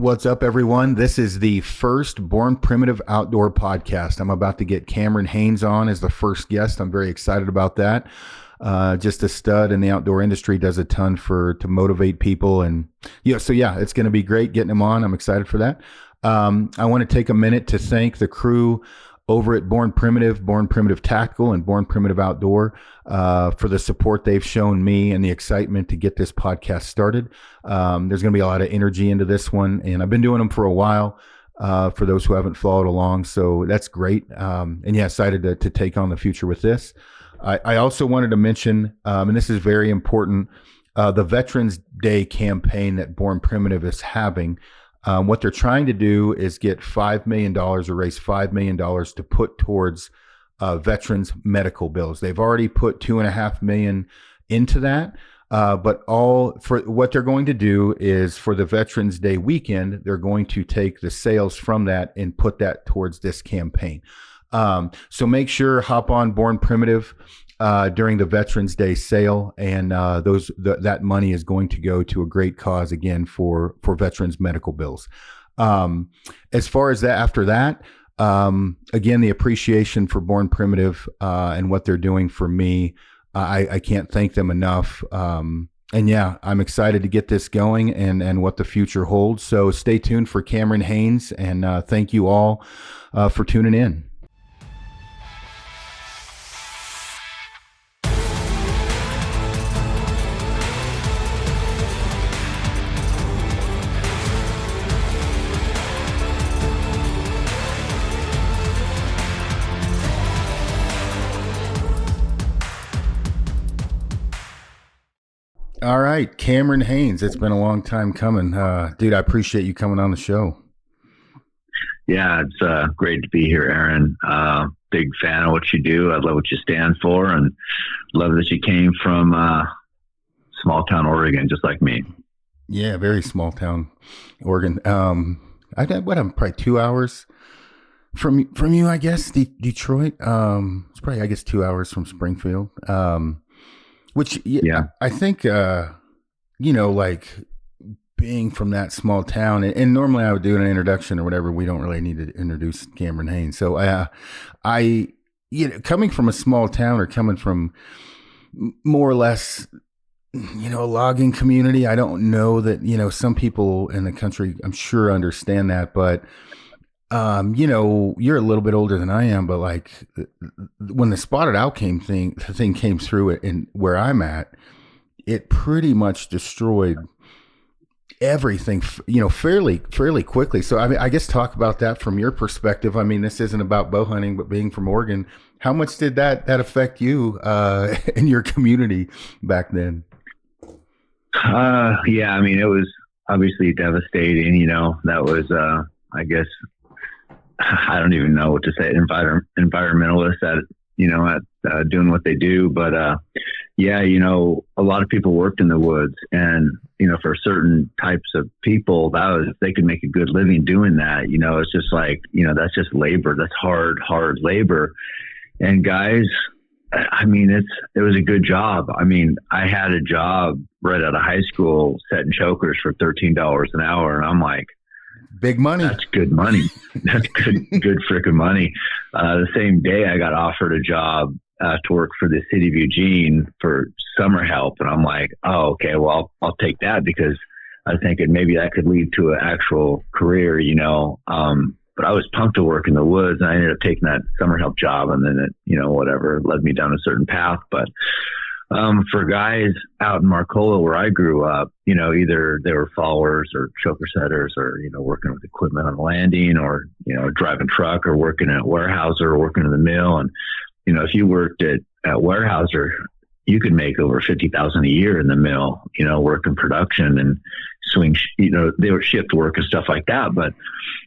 What's up, everyone? This is the first Born Primitive Outdoor podcast. I'm about to get Cameron Hanes on as the first guest. I'm very excited about that. Just a stud in the outdoor industry, does a ton to motivate people, and it's going to be great getting him on. I'm excited for that. I want to take a minute to thank the crew over at Born Primitive Tactical, and Born Primitive Outdoor for the support they've shown me and the excitement to get this podcast started. There's going to be a lot of energy into this one, and I've been doing them for a while for those who haven't followed along. So that's great. Excited to take on the future with this. I also wanted to mention, and this is very important, the Veterans Day campaign that Born Primitive is having. What they're trying to do is get $5 million or raise $5 million to put towards veterans' medical bills. They've already put $2.5 million into that. But for what they're going to do is for the Veterans Day weekend, they're going to take the sales from that and put that towards this campaign. So make sure, hop on Born Primitive during the Veterans Day sale, and that money is going to go to a great cause again for veterans' medical bills. As far as that, after that, again, the appreciation for Born Primitive and what they're doing for me, I can't thank them enough. I'm excited to get this going and what the future holds. So stay tuned for Cameron Hanes, and thank you all for tuning in. All right, Cameron Hanes. It's been a long time coming. Dude, I appreciate you coming on the show. Yeah, it's great to be here, Aaron. Big fan of what you do. I love what you stand for, and love that you came from small town Oregon, just like me. Yeah, very small town Oregon. I'm probably 2 hours from you, I guess. Detroit. It's probably, I guess, 2 hours from Springfield. I think, like being from that small town, and normally I would do an introduction or whatever. We don't really need to introduce Cameron Hanes. So coming from a small town, or coming from more or less, a logging community, I don't know that, some people in the country, I'm sure, understand that, but you're a little bit older than I am, but like when the spotted owl thing came through it, and where I'm at, it pretty much destroyed everything, fairly quickly. So I guess talk about that from your perspective. I mean, this isn't about bow hunting, but being from Oregon, how much did that affect you in your community back then? It was obviously devastating. That was, I guess, I don't even know what to say. Environmentalists at doing what they do, but a lot of people worked in the woods, and for certain types of people, that was, if they could make a good living doing that. It's just like, that's just labor. That's hard labor. And guys, I mean, it was a good job. I mean, I had a job right out of high school setting chokers for $13 an hour, and I'm like, big money. That's good money. That's good freaking money. The same day I got offered a job to work for the city of Eugene for summer help. And I'm like, oh, okay, well, I'll take that, because I was thinking maybe that could lead to an actual career, but I was pumped to work in the woods, and I ended up taking that summer help job, and then it, whatever, led me down a certain path. But for guys out in Marcola, where I grew up, either they were followers or choker setters, or, working with equipment on landing, or, driving truck, or working at Weyerhaeuser, or working in the mill. And, if you worked at Weyerhaeuser, you could make over $50,000 a year in the mill, working production and swing, they were shift work and stuff like that. But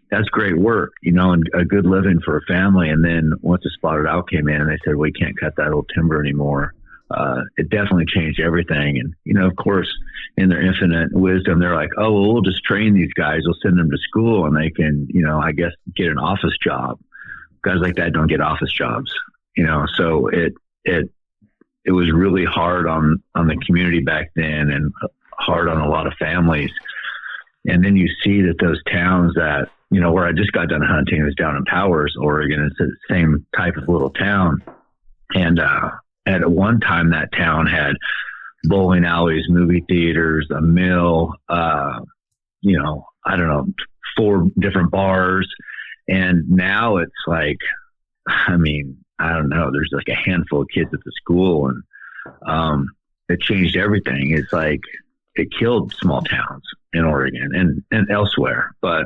that's great work, and a good living for a family. And then once the spotted owl came in, and they said, we can't cut that old timber anymore. It definitely changed everything. And, of course, in their infinite wisdom, they're like, oh, well, we'll just train these guys. We'll send them to school, and they can, I guess, get an office job. Guys like that don't get office jobs, so it was really hard on the community back then, and hard on a lot of families. And then you see that those towns that, where I just got done hunting, it was down in Powers, Oregon. It's the same type of little town. And at one time, that town had bowling alleys, movie theaters, a mill, I don't know, 4 different bars. And now it's like, I don't know, there's like a handful of kids at the school, and it changed everything. It's like it killed small towns in Oregon and elsewhere. But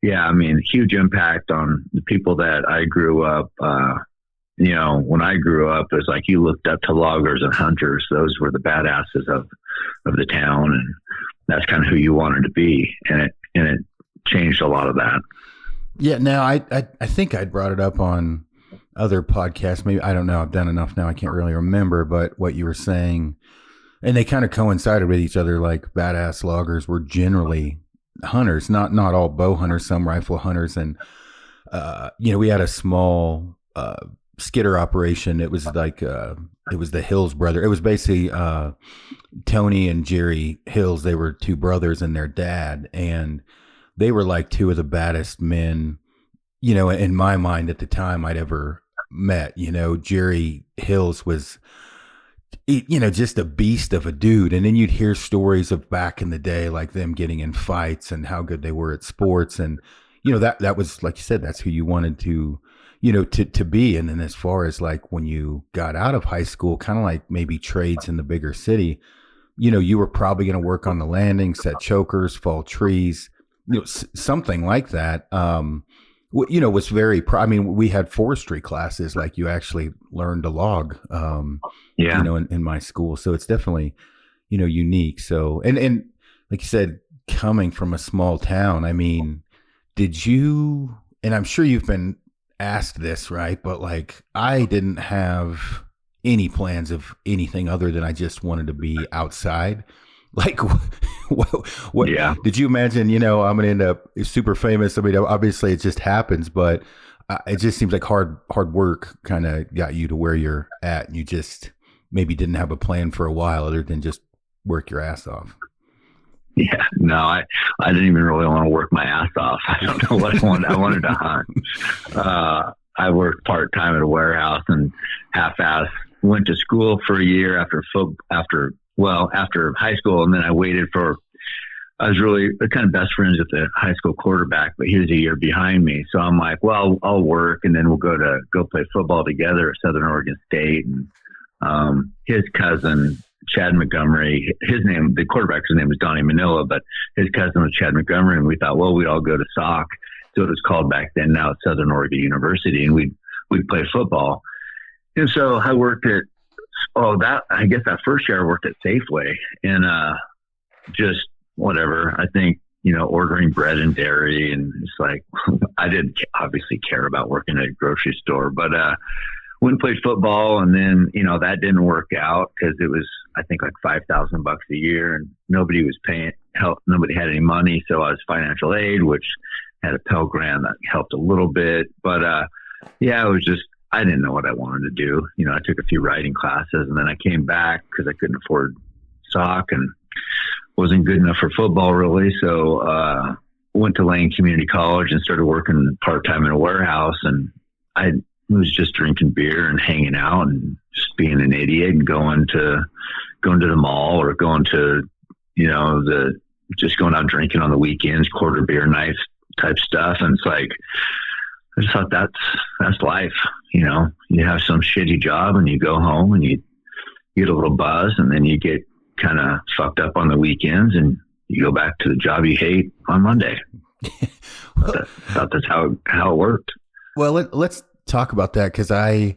yeah, huge impact on the people that I grew up. When I grew up, it was like you looked up to loggers and hunters. Those were the badasses of the town, and that's kind of who you wanted to be. And it changed a lot of that. Yeah. Now I think I'd brought it up on other podcasts. Maybe, I don't know. I've done enough now. I can't really remember, but what you were saying, and they kind of coincided with each other. Like badass loggers were generally hunters, not all bow hunters, some rifle hunters. And, we had a small, skitter operation. It was like, it was the Hills brother. It was basically, Tony and Jerry Hills. They were 2 brothers and their dad. And they were like 2 of the baddest men, in my mind at the time I'd ever met. Jerry Hills was, just a beast of a dude. And then you'd hear stories of back in the day, like them getting in fights and how good they were at sports. And, that was, like you said, that's who you wanted to, to be. And then as far as like when you got out of high school, kind of like maybe trades in the bigger city, you were probably going to work on the landing, set chokers, fall trees, something like that. Was very, we had forestry classes, like you actually learned to log, in my school. So it's definitely, unique. So, and like you said, coming from a small town, did you, and I'm sure you've been asked this, right? But like, I didn't have any plans of anything other than I just wanted to be outside. Like, what Yeah. did you imagine, I'm going to end up super famous? Obviously it just happens, but it just seems like hard work kind of got you to where you're at. And you just maybe didn't have a plan for a while other than just work your ass off. Yeah, no, I didn't even really want to work my ass off. I don't know what I wanted. I wanted to hunt. I worked part-time at a warehouse and half-ass went to school for a year after high school. And then I was really kind of best friends with the high school quarterback, but he was a year behind me. So I'm like, well, I'll work and then we'll go play football together at Southern Oregon State. And his cousin, Chad Montgomery, the quarterback's name was Donnie Manila, but his cousin was Chad Montgomery. And we thought, well, we'd all go to SOC. So it was called back then. Now it's Southern Oregon University, and we'd play football. And so I worked at, I guess that first year I worked at Safeway, and just whatever. I think, ordering bread and dairy, and it's like, I didn't obviously care about working at a grocery store, but went and played football, and then, that didn't work out because it was, I think, like $5,000 a year, and nobody was paying help. Nobody had any money. So I was financial aid, which had a Pell Grant that helped a little bit, but it was just, I didn't know what I wanted to do. I took a few writing classes, and then I came back because I couldn't afford SOC and wasn't good enough for football really. So went to Lane Community College and started working part-time in a warehouse, and I was just drinking beer and hanging out and just being an idiot and going to the mall or going to, just going out drinking on the weekends, quarter beer nights type stuff. And it's like, I just thought that's life. You have some shitty job and you go home and you get a little buzz, and then you get kind of fucked up on the weekends and you go back to the job you hate on Monday. I thought that's how it worked. Well, let's talk about that, because I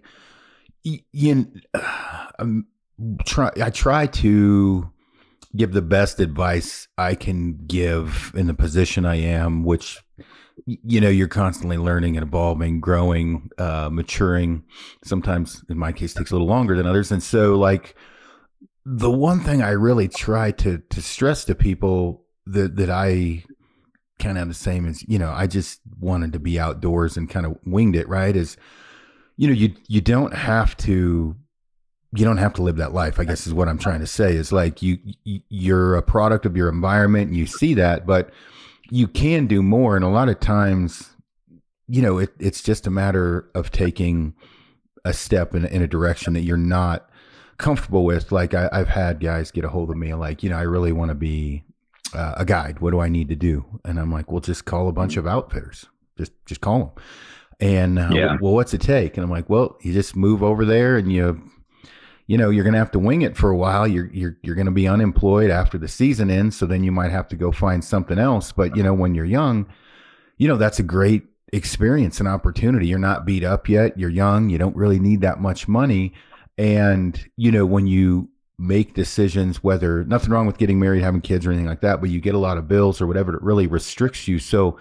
try to give the best advice I can give in the position I am, which, you're constantly learning and evolving, growing, maturing. Sometimes in my case takes a little longer than others. And so like the one thing I really try to stress to people that I kind of have the same as, I just wanted to be outdoors and kind of winged it, right? Is, you don't have to live that life, I guess is what I'm trying to say. Is like you're a product of your environment and you see that, but you can do more. And a lot of times, it's just a matter of taking a step in a direction that you're not comfortable with. Like I've had guys get a hold of me like, I really want to be a guide. What do I need to do? And I'm like, well, just call a bunch of outfitters. Just call them. And well, what's it take? And I'm like, well, you just move over there and you're going to have to wing it for a while. You're going to be unemployed after the season ends. So then you might have to go find something else. But, when you're young, that's a great experience and opportunity. You're not beat up yet. You're young. You don't really need that much money. And, when you make decisions, whether nothing wrong with getting married, having kids or anything like that, but you get a lot of bills or whatever, it really restricts you. So,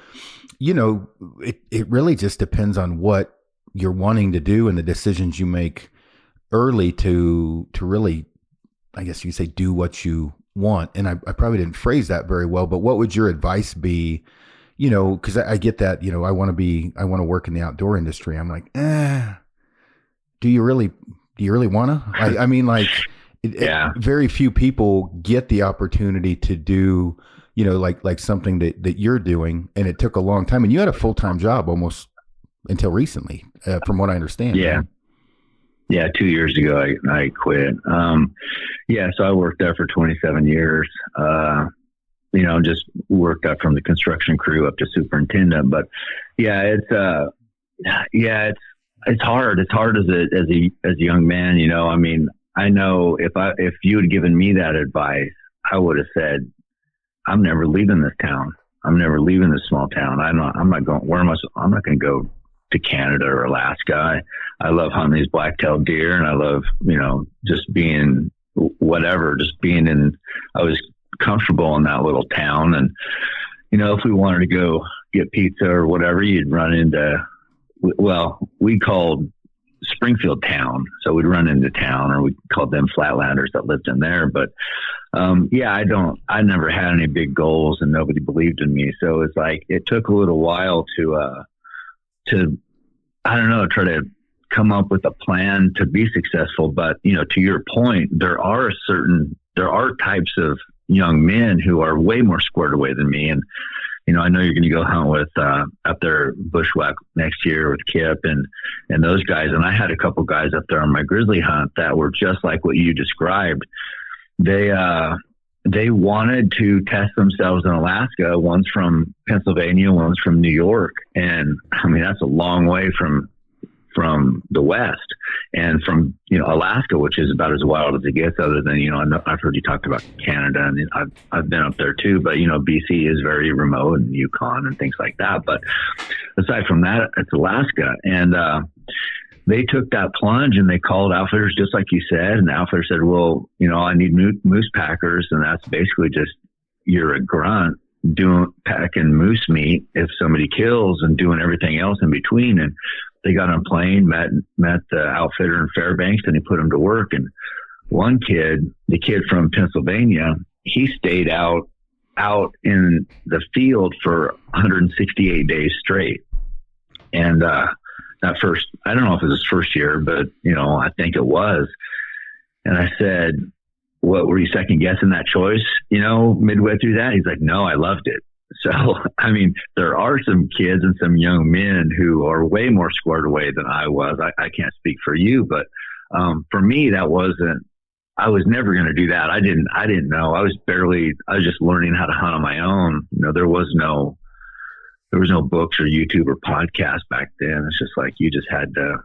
it really just depends on what you're wanting to do and the decisions you make early to really, I guess you say, do what you want. And I probably didn't phrase that very well, but what would your advice be? Because I get that, I want to work in the outdoor industry. I'm like, do you really want to? I mean, like, very few people get the opportunity to do, like something that you're doing. And it took a long time. And you had a full-time job almost until recently, from what I understand. Yeah. Right? Yeah. 2 years ago, I quit. So I worked there for 27 years. Just worked up from the construction crew up to superintendent. But it's hard. It's hard as a young man. I mean, I know if you had given me that advice, I would have said, I'm never leaving this town. I'm never leaving this small town. I'm not going. I'm not going to go to Canada or Alaska. I love hunting these black-tailed deer, and I love just being whatever. Just being in. I was comfortable in that little town, and if we wanted to go get pizza or whatever, you'd run into. Well, we called Springfield town, so we'd run into town, or we called them Flatlanders that lived in there. But I never had any big goals, and nobody believed in me. So it's like it took a little while to I don't know, try to come up with a plan to be successful. But to your point, there are types of young men who are way more squared away than me, and I know you're going to go hunt with up there Bushwhack next year with Kip and those guys. And I had a couple guys up there on my grizzly hunt that were just like what you described. They wanted to test themselves in Alaska. One's from Pennsylvania, one's from New York, and I mean that's a long way from the West and from Alaska, which is about as wild as it gets. Other than I've heard you talked about Canada, and I've been up there too. But BC is very remote, and Yukon and things like that. But aside from that, it's Alaska, and they took that plunge and they called outfitters just like you said. And the outfitter said, well, I need moose packers, and that's basically just you're a grunt packing moose meat if somebody kills and doing everything else in between. And they got on a plane, met the outfitter in Fairbanks, and he put them to work. And one kid, the kid from Pennsylvania, he stayed out in the field for 168 days straight. And that first, I don't know if it was his first year, but I think it was. And I said, what, were you second guessing that choice? Midway through that, he's like, no, I loved it. So, I mean, there are some kids and some young men who are way more squared away than I was. I can't speak for you, but for me, I was never going to do that. I didn't know. I was just learning how to hunt on my own. there was no books or YouTube or podcasts back then. It's just like, you just had to,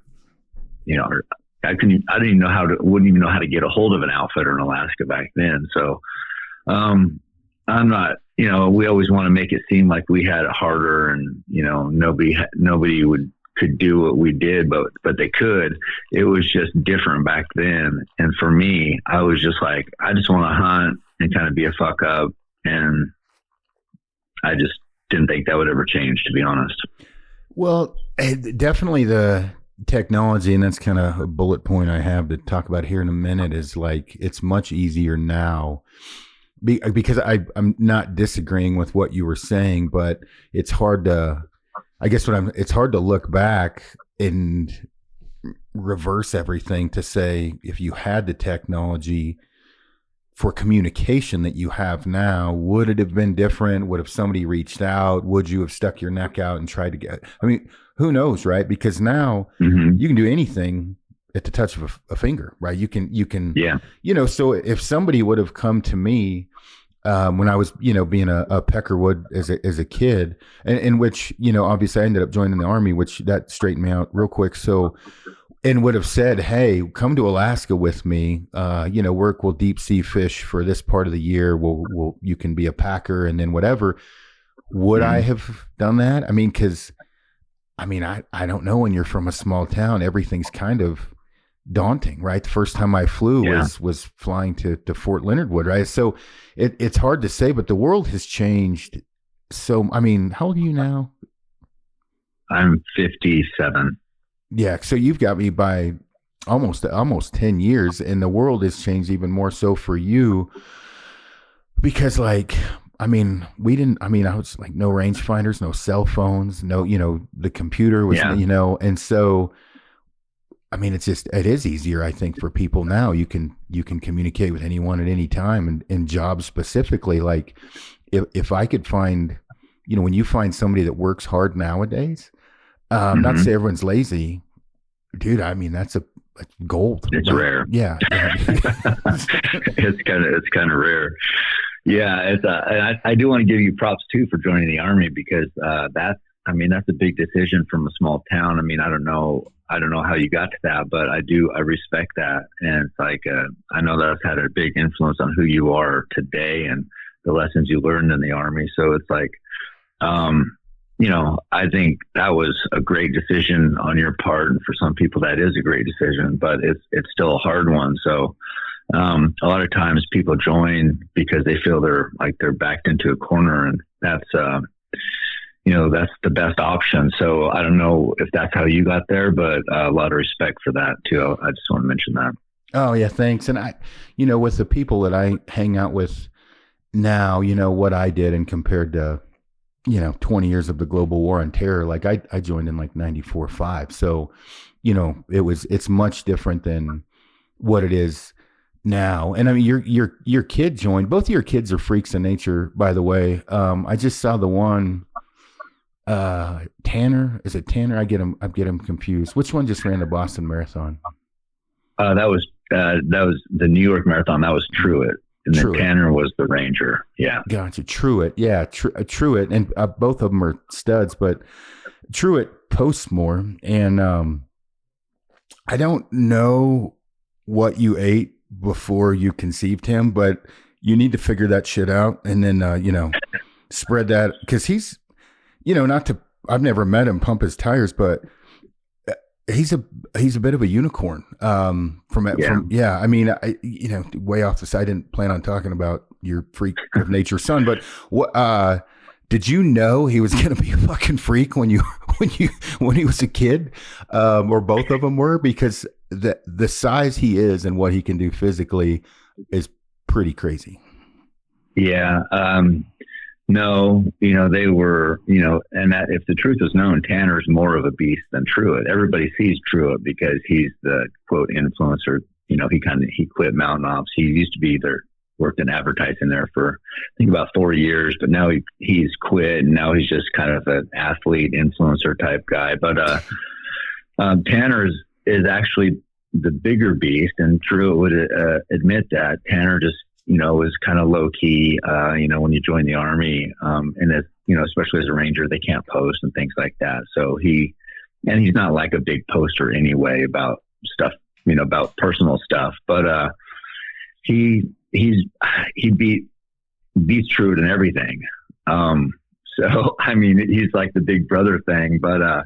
I didn't even know wouldn't even know how to get a hold of an outfitter in Alaska back then. So, I'm not, we always want to make it seem like we had it harder and, nobody could do what we did, but they could. It was just different back then. And for me, I was just like, I just want to hunt and kind of be a fuck up. And I just didn't think that would ever change, to be honest. Well, definitely the technology, and that's kind of a bullet point I have to talk about here in a minute, is like, it's much easier now. Because I'm not disagreeing with what you were saying, but it's hard to, it's hard to look back and reverse everything to say, if you had the technology for communication that you have now, would it have been different? Would have somebody reached out? Would you have stuck your neck out and tried to get, I mean, who knows, right? Because now you can do anything at the touch of a finger, right? You can, Yeah. So if somebody would have come to me, when I was, being a Peckerwood as a kid, and in which, obviously I ended up joining the Army, which that straightened me out real quick. So, and would have said, hey, come to Alaska with me, we'll deep sea fish for this part of the year. You can be a packer and then whatever. Would I have done that? I mean, cause I don't know, when you're from a small town, everything's kind of daunting, right? The first time I flew was flying to Fort Leonard Wood, right? So it's hard to say, but the world has changed. So, I mean, how old are you now? I'm 57. Yeah. So you've got me by almost 10 years, and the world has changed even more so for you because I was like, no rangefinders, no cell phones, no, the computer was, and so, I mean, it is easier, I think, for people now. You can communicate with anyone at any time, and jobs specifically. Like if I could find, when you find somebody that works hard nowadays, not to say everyone's lazy, dude, I mean, that's gold. It's rare. Yeah. It's kind of rare. Yeah. I do want to give you props too for joining the Army, because that's a big decision from a small town. I mean, I don't know how you got to that, but I respect that. And it's like, I know that's had a big influence on who you are today and the lessons you learned in the Army. So it's like, I think that was a great decision on your part. And for some people that is a great decision, but it's still a hard one. So, a lot of times people join because they feel they're backed into a corner, and that's the best option. So I don't know if that's how you got there, but a lot of respect for that too. I just want to mention that. Oh yeah. Thanks. And with the people that I hang out with now, what I did, and compared to, 20 years of the global war on terror, like I joined in like 94-5. So, it's much different than what it is now. And I mean, your kid joined, both of your kids are freaks in nature, by the way. I just saw the one, Tanner, is it Tanner? I get him confused. Which one just ran the Boston Marathon? That was the New York Marathon. That was Truett. And then Tanner was the Ranger. Yeah. Gotcha. Truett. Yeah. Truett. And both of them are studs, but Truett posts more. And I don't know what you ate before you conceived him, but you need to figure that shit out. And then, spread that, because he's, I've never met him pump his tires, but he's a bit of a unicorn. I mean, way off the side, I didn't plan on talking about your freak of nature son, but what, did you know he was going to be a fucking freak when he was a kid? Or both of them were, because the size he is and what he can do physically is pretty crazy. Yeah. No, they were, and that if the truth is known, Tanner's more of a beast than Truett. Everybody sees Truett because he's the quote influencer. He quit Mountain Ops. He used to be worked in advertising there for, I think, about 4 years, but now he's quit, and now he's just kind of an athlete influencer type guy. But Tanner is actually the bigger beast, and Truett would admit that. Tanner just is kind of low key, when you join the Army, and it's, especially as a Ranger, they can't post and things like that. So he's not like a big poster anyway about stuff, about personal stuff, but, he beats Truett and everything. So, I mean, he's like the big brother thing, but,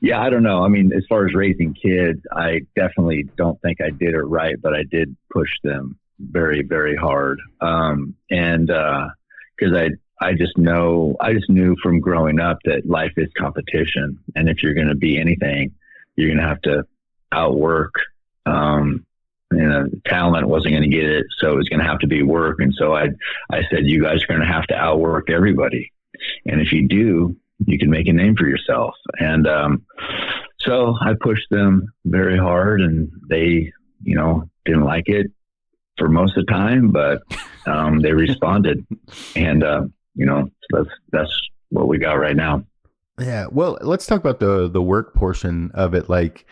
yeah, I don't know. I mean, as far as raising kids, I definitely don't think I did it right, but I did push them very, very hard. And because I just knew from growing up that life is competition. And if you're going to be anything, you're going to have to outwork, talent wasn't going to get it. So it was going to have to be work. And so I said, you guys are going to have to outwork everybody. And if you do, you can make a name for yourself. And, so I pushed them very hard, and they, didn't like it. for most of the time, but they responded, and that's what we got right now. Yeah. Well, let's talk about the work portion of it. Like,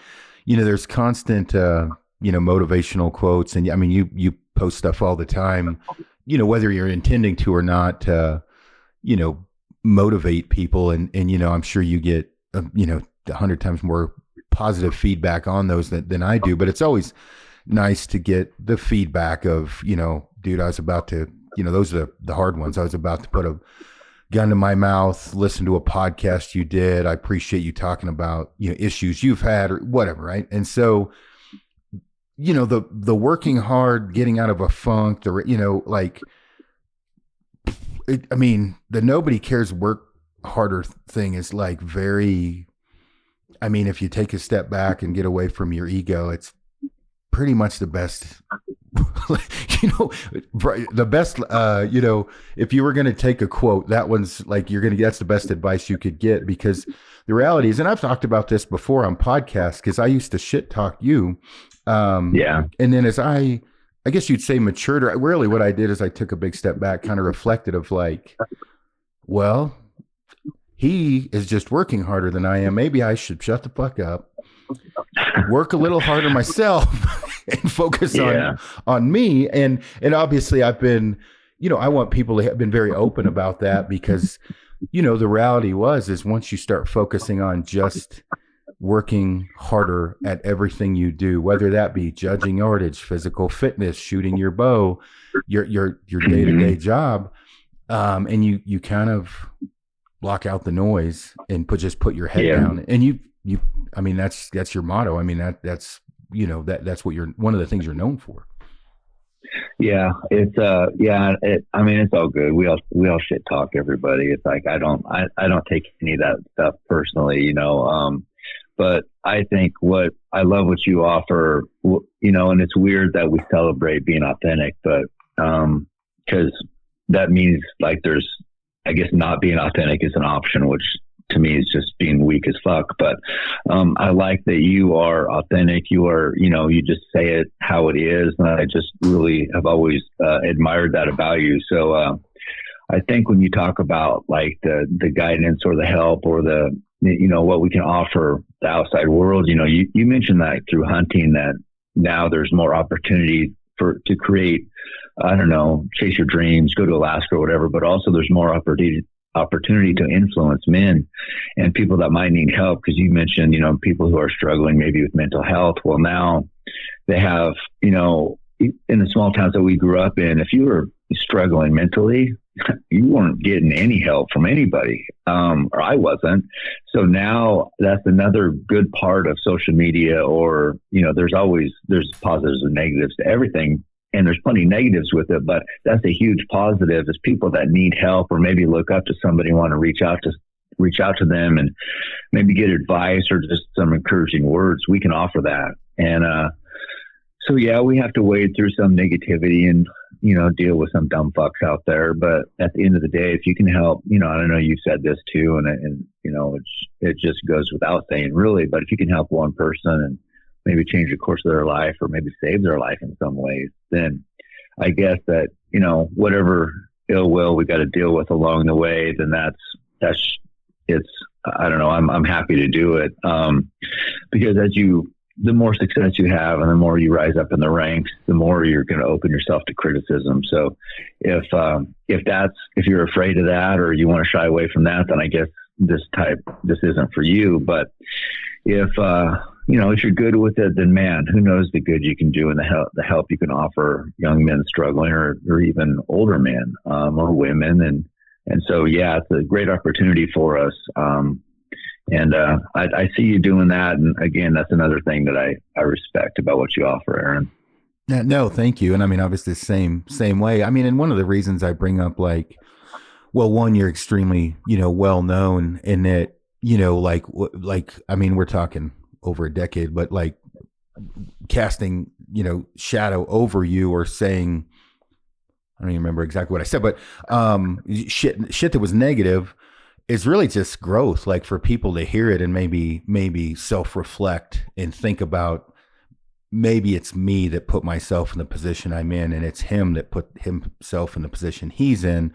there's constant, motivational quotes, and I mean, you post stuff all the time, whether you're intending to or not, you know, motivate people, and I'm sure you get, 100 times more positive feedback on those than I do. But it's always nice to get the feedback of, dude, I was about to, those are the hard ones. I was about to put a gun to my mouth, listen to a podcast you did. I appreciate you talking about, issues you've had or whatever. Right. And so, the working hard, getting out of a funk, the nobody cares work harder thing is like very, if you take a step back and get away from your ego, it's pretty much the best, the best, if you were going to take a quote, that one's like, that's the best advice you could get, because the reality is, and I've talked about this before on podcasts, cause I used to shit talk you. Yeah. And then as I guess you'd say matured, or really what I did is I took a big step back, kind of reflected of like, well, he is just working harder than I am. Maybe I should shut the fuck up, work a little harder myself and focus on me. And obviously I've been, I want people to have been very open about that, because, the reality is once you start focusing on just working harder at everything you do, whether that be judging yardage, physical fitness, shooting your bow, your day-to-day job, and you kind of block out the noise and put your head down, and that's your motto. That's what you're, one of the things you're known for. Yeah, it's it's all good. We all shit talk everybody. It's like I don't take any of that stuff personally, but I think I love what you offer, and it's weird that we celebrate being authentic, but because that means like there's, I guess, not being authentic is an option, which to me is just being weak as fuck. But I like that you are authentic. You are, you just say it how it is. And I just really have always admired that about you. So I think when you talk about like the guidance or the help or the, what we can offer the outside world, you mentioned that through hunting, that now there's more opportunity to create, I don't know, chase your dreams, go to Alaska or whatever, but also there's more opportunity to influence men and people that might need help. Because you mentioned, people who are struggling maybe with mental health. Well, now they have, in the small towns that we grew up in, if you were struggling mentally, you weren't getting any help from anybody, or I wasn't. So now that's another good part of social media, or, there's positives and negatives to everything. And there's plenty of negatives with it, but that's a huge positive, is people that need help or maybe look up to somebody, want to reach out to them and maybe get advice or just some encouraging words. We can offer that. And, so yeah, we have to wade through some negativity and, deal with some dumb fucks out there. But at the end of the day, if you can help, I don't know, you said this too, and it just goes without saying really, but if you can help one person and maybe change the course of their life or maybe save their life in some ways, then I guess that, whatever ill will we got to deal with along the way, then it's, I don't know, I'm happy to do it. Because the more success you have and the more you rise up in the ranks, the more you're going to open yourself to criticism. So if you're afraid of that or you want to shy away from that, then I guess this isn't for you. But if you're good with it, then man, who knows the good you can do and the help you can offer young men struggling or even older men, or women. And so, yeah, it's a great opportunity for us. I see you doing that. And again, that's another thing that I respect about what you offer, Aaron. No, thank you. And obviously same way. And one of the reasons I bring up, like, well, one, you're extremely, well known in that, we're talking over a decade, but like casting, shadow over you or saying, I don't even remember exactly what I said, but shit that was negative is really just growth, like for people to hear it and maybe self-reflect and think about, maybe it's me that put myself in the position I'm in, and it's him that put himself in the position he's in.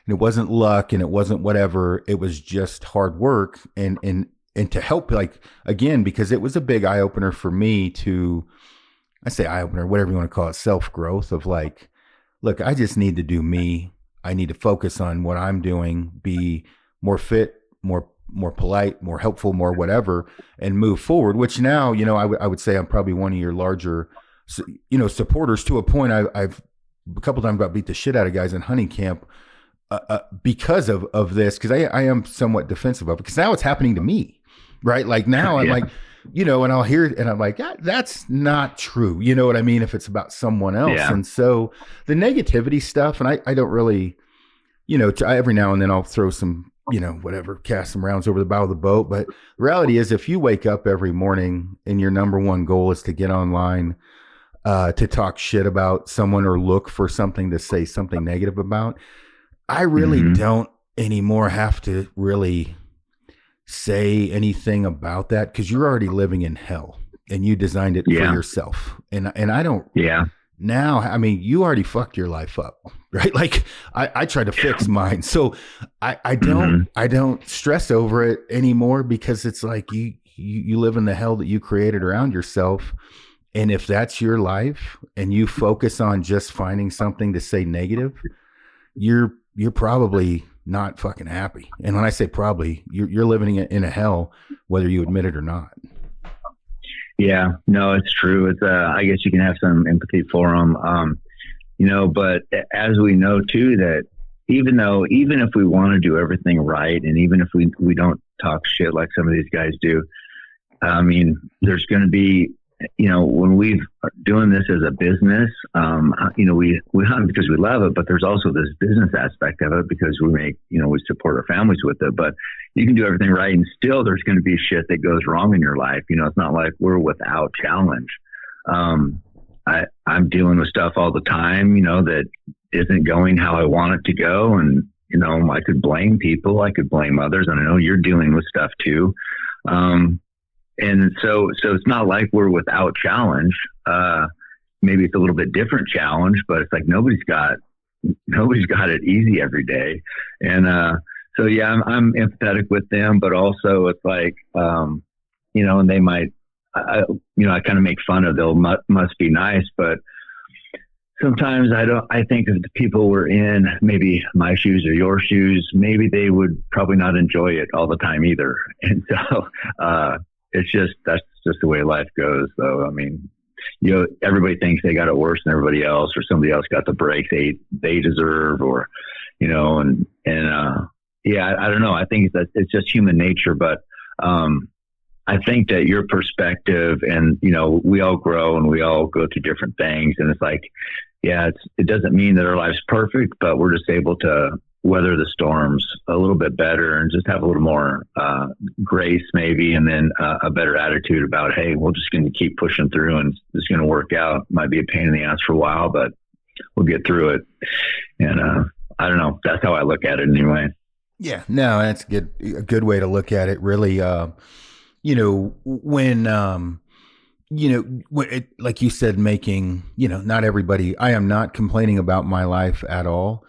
And it wasn't luck, and it wasn't whatever. It was just hard work, and to help, like, again, because it was a big eye opener for me to, I say eye opener, whatever you want to call it, self growth of like, look, I just need to do me. I need to focus on what I'm doing, be more fit, more polite, more helpful, more whatever, and move forward. Which now, I would say I'm probably one of your larger, supporters to a point. I've a couple times got beat the shit out of guys in hunting camp because of this, because I am somewhat defensive of it, because now it's happening to me, right? Like now I'm like, and I'll hear it and I'm like, that's not true. You know what I mean? If it's about someone else. Yeah. And so the negativity stuff, and I don't really, every now and then I'll throw some, whatever, cast some rounds over the bow of the boat. But the reality is, if you wake up every morning and your number one goal is to get online, to talk shit about someone or look for something to say something negative about, I really don't anymore have to really say anything about that, because you're already living in hell and you designed it for yourself. And I don't now, I mean, you already fucked your life up, right? Like I tried to fix mine. So I don't stress over it anymore, because it's like you live in the hell that you created around yourself. And if that's your life and you focus on just finding something to say negative, you're probably not fucking happy. And when I say probably, you're living in a hell, whether you admit it or not. Yeah, no, it's true. It's I guess you can have some empathy for them, but as we know too, that even if we want to do everything right, and even if we don't talk shit like some of these guys do, I mean, there's going to be, when we're doing this as a business, we hunt because we love it, but there's also this business aspect of it, because we make, we support our families with it. But you can do everything right, and still there's going to be shit that goes wrong in your life. It's not like we're without challenge. I'm dealing with stuff all the time, that isn't going how I want it to go. And, I could blame people, I could blame others. And I know you're dealing with stuff too. And so it's not like we're without challenge. Maybe it's a little bit different challenge, but it's like nobody's got it easy every day. And so yeah, I'm empathetic with them, but also it's like and they might, I kind of make fun of, they'll must be nice, but sometimes I think if the people were in maybe my shoes or your shoes, maybe they would probably not enjoy it all the time either. And so that's just the way life goes, though. I mean, everybody thinks they got it worse than everybody else, or somebody else got the breaks they deserve, or, I don't know. I think it's just human nature, but, I think that your perspective, and, we all grow and we all go through different things, and it's like, it doesn't mean that our life's perfect, but we're just able to weather the storms a little bit better and just have a little more grace maybe, and then a better attitude about, hey, we're just going to keep pushing through and it's going to work out. Might be a pain in the ass for a while, but we'll get through it. And I don't know. That's how I look at it anyway. Yeah, no, that's a good way to look at it. Really, like you said, making, not everybody, I am not complaining about my life at all.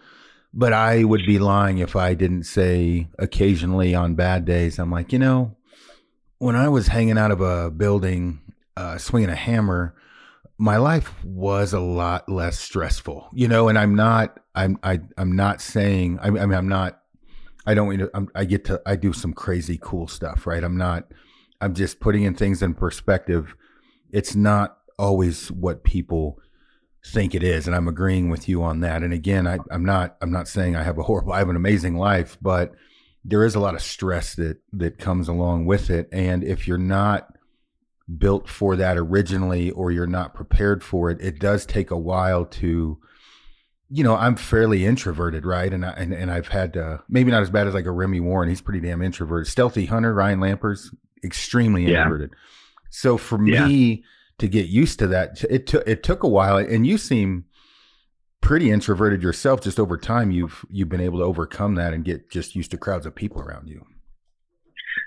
But I would be lying if I didn't say occasionally on bad days, I'm like, when I was hanging out of a building, swinging a hammer, my life was a lot less stressful, and I'm not saying, I do some crazy cool stuff, right? I'm just putting in things in perspective. It's not always what people think it is, and I'm agreeing with you on that. And again, I'm not saying I have an amazing life, but there is a lot of stress that comes along with it. And if you're not built for that originally, or you're not prepared for it, it does take a while to, I'm fairly introverted, right? And I've had maybe not as bad as like a Remy Warren. He's pretty damn introverted. Stealthy hunter Ryan Lamper's extremely introverted. So for me to get used to that, it took a while. And you seem pretty introverted yourself. Just over time, you've been able to overcome that and get just used to crowds of people around you.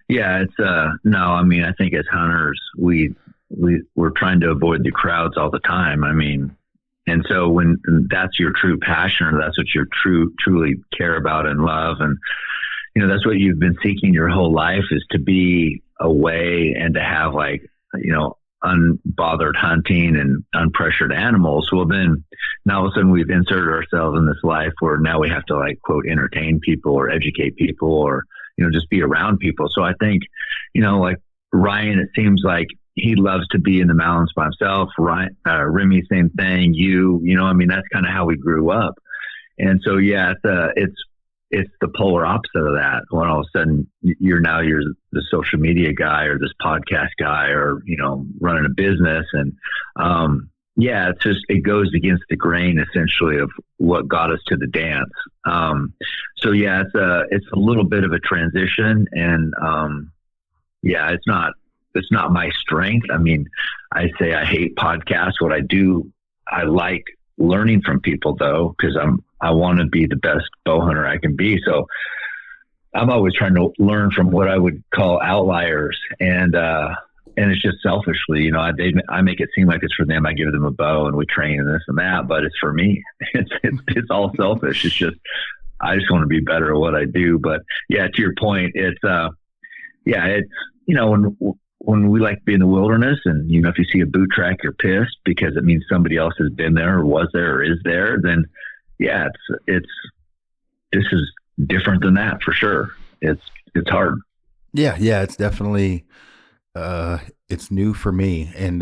Yeah, it's no. I mean, I think as hunters, we we're trying to avoid the crowds all the time. I mean, and so when that's your true passion, or that's what you truly care about and love, and that's what you've been seeking your whole life, is to be away and to have, like, unbothered hunting and unpressured animals. Well, then now all of a sudden we've inserted ourselves in this life where now we have to, like, quote, entertain people or educate people, or just be around people. So I think like Ryan, it seems like he loves to be in the mountains by himself. Ryan, Remy, same thing. I mean, that's kind of how we grew up. And so, yeah, it's the polar opposite of that. When all of a sudden you're the social media guy, or this podcast guy, or, running a business. And, it goes against the grain, essentially, of what got us to the dance. So yeah, it's a little bit of a transition, and, it's not my strength. I mean, I say I hate podcasts. What I do, I like learning from people, though, because I want to be the best bow hunter I can be. So I'm always trying to learn from what I would call outliers, and it's just selfishly, I make it seem like it's for them. I give them a bow and we train and this and that, but it's for me. It's all selfish. It's just, I just want to be better at what I do. But yeah, to your point, when we like to be in the wilderness, and if you see a boot track, you're pissed because it means somebody else has been there, or was there, or is there. Then yeah, this is different than that, for sure. It's hard. Yeah, it's definitely it's new for me. And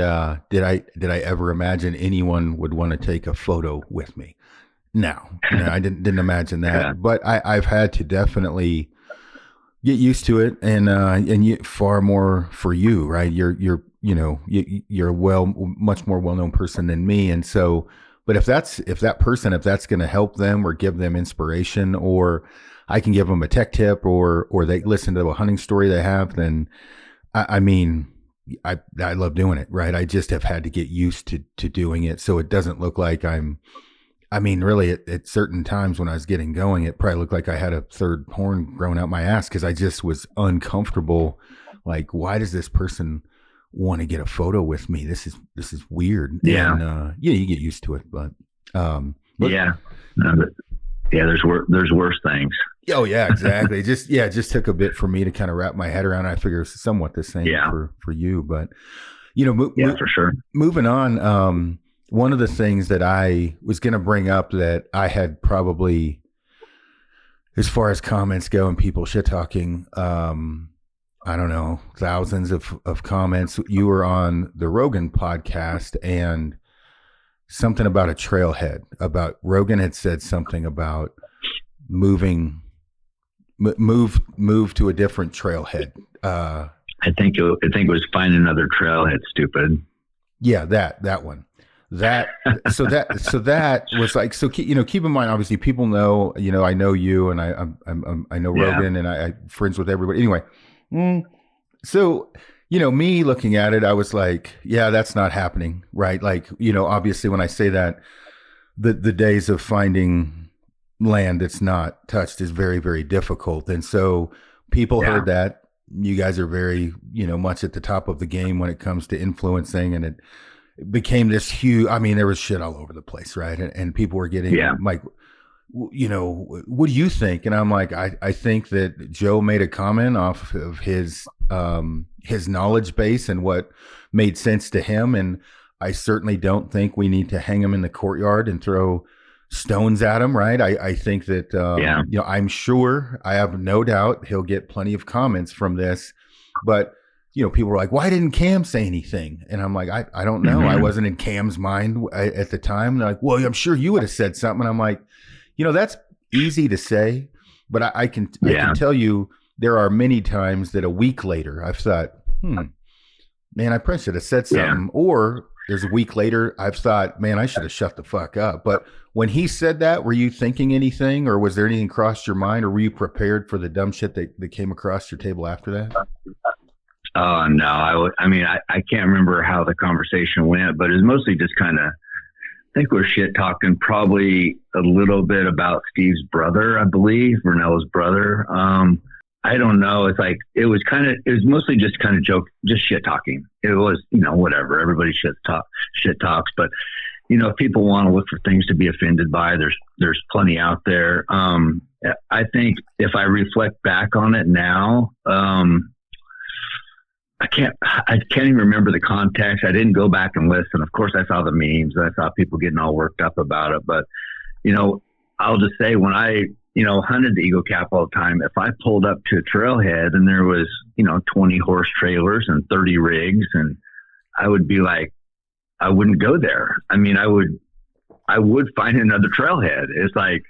did I ever imagine anyone would want to take a photo with me? No, I didn't imagine that. Yeah. But I've had to definitely get used to it, and far more for you, right? You're much more well-known person than me, and so. But if that's going to help them or give them inspiration, or I can give them a tech tip, or they listen to a hunting story they have, then I love doing it, right? I just have had to get used to doing it, so it doesn't look like really at certain times when I was getting going, it probably looked like I had a third horn growing out my ass, because I just was uncomfortable. Like, why does this person want to get a photo with me? This is weird. Yeah. And, you get used to it, but yeah. There's worse things. Oh yeah, exactly. It just took a bit for me to kind of wrap my head around it. I figure it's somewhat the same for you, but for sure. Moving on. One of the things that I was going to bring up that I had probably, as far as comments go and people shit talking, I don't know, thousands of comments. You were on the Rogan podcast, and something about a trailhead, about Rogan had said something about move to a different trailhead. I think it was find another trailhead, stupid. Yeah, that one. So that was like, so keep in mind, obviously people know, I know you, and I know Rogan, and I'm friends with everybody anyway. So me looking at it, I was like, yeah, that's not happening, right? Like, obviously when I say that, the days of finding land that's not touched is very, very difficult, and so people heard that. You guys are very much at the top of the game when it comes to influencing, and it became this huge, there was shit all over the place, right? And people were getting like, what do you think? And I'm like, I think that Joe made a comment off of his knowledge base and what made sense to him. And I certainly don't think we need to hang him in the courtyard and throw stones at him, right? I think that, I'm sure, I have no doubt he'll get plenty of comments from this, but people were like, why didn't Cam say anything? And I'm like, I don't know. I wasn't in Cam's mind at the time. And they're like, well, I'm sure you would have said something. And I'm like, that's easy to say, but I can tell you there are many times that a week later I've thought, man, I probably should have said something. Yeah. Or there's a week later I've thought, man, I should have shut the fuck up. But when he said that, were you thinking anything, or was there anything crossed your mind, or were you prepared for the dumb shit that came across your table after that? Oh, no. I can't remember how the conversation went, but it was mostly just kind of, I think we're shit talking probably a little bit about Steve's brother, I believe, Vernella's brother. I don't know. It's like, it was mostly just kind of joke, just shit talking. It was, whatever. Everybody shit talks, but if people want to look for things to be offended by, there's plenty out there. I think if I reflect back on it now, I can't even remember the context. I didn't go back and listen. Of course, I saw the memes and I saw people getting all worked up about it. But, I'll just say, when I, hunted the Eagle Cap all the time, if I pulled up to a trailhead and there was, 20 horse trailers and 30 rigs, and I would be like, I wouldn't go there. I mean, I would find another trailhead. It's like,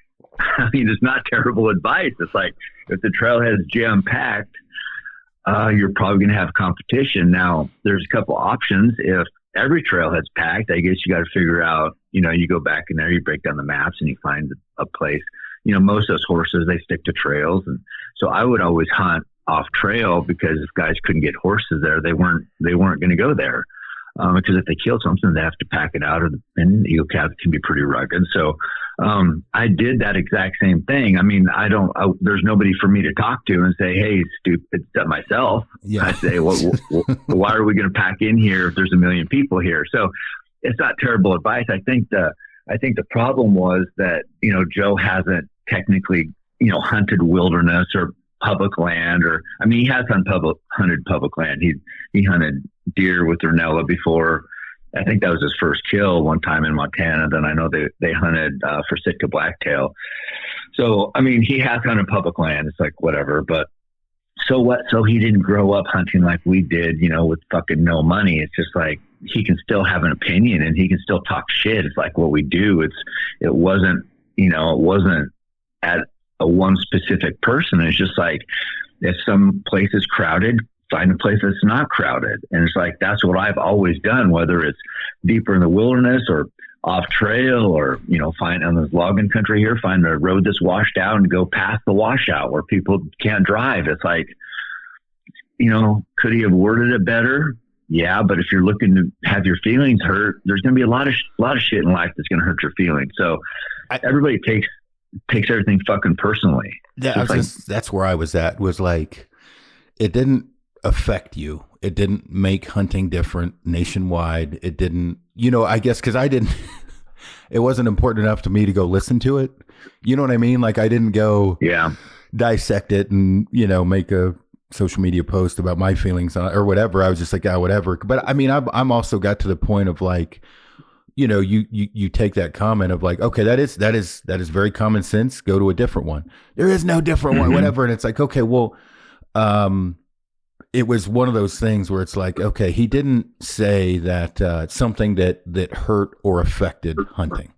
it's not terrible advice. It's like, if the trailhead's jam packed, you're probably going to have competition. Now, there's a couple options. If every trailhead's packed, I guess you got to figure out, you go back in there, you break down the maps and you find a place. Most of those horses, they stick to trails. And so I would always hunt off trail, because if guys couldn't get horses there, they weren't going to go there. Because if they kill something, they have to pack it out, and Eagle Cap can be pretty rugged. So I did that exact same thing. I mean, there's nobody for me to talk to and say, hey, stupid, except myself. Yeah. I say, why are we going to pack in here if there's a million people here? So it's not terrible advice. I think the problem was that, Joe hasn't technically, hunted wilderness or public land, he has hunted public land. He hunted deer with Ornella before. I think that was his first kill one time in Montana. Then I know they hunted for Sitka blacktail. So, he has hunted public land. It's like, whatever, but so what? So he didn't grow up hunting like we did, with fucking no money. It's just like, he can still have an opinion and he can still talk shit. It's like what we do. It wasn't at a one specific person. It's just like, if some place is crowded, find a place that's not crowded. And it's like, that's what I've always done, whether it's deeper in the wilderness or off trail, or, find on this logging country here, find a road that's washed out and go past the washout where people can't drive. It's like, could he have worded it better? Yeah, but if you're looking to have your feelings hurt, there's going to be a lot of shit in life that's going to hurt your feelings. So everybody takes everything fucking personally. Yeah, that's where I was at. Was like, it didn't affect you. It didn't make hunting different nationwide. It didn't, I guess because I didn't. It wasn't important enough to me to go listen to it. You know what I mean? Like, I didn't go dissect it and make a social media post about my feelings on it or whatever. I was just like, whatever. But I'm also got to the point of like, you take that comment of like, okay, that is very common sense. Go to a different one. There is no different one, whatever. And it's like, okay, well, it was one of those things where it's like, okay, he didn't say that something that hurt or affected hunting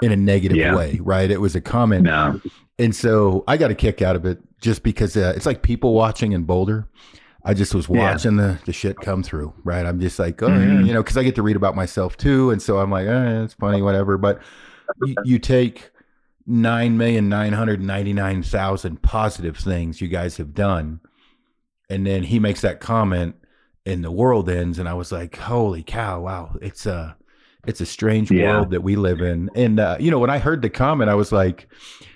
in a negative way, right? It was a comment. No. And so I got a kick out of it just because it's like people watching in Boulder. I just was watching the shit come through, right? I'm just like, yeah, because I get to read about myself too. And so I'm like, it's funny, whatever. But you take 9,999,000 positive things you guys have done. And then he makes that comment and the world ends. And I was like, holy cow, wow. It's a strange world that we live in. And, when I heard the comment, I was like,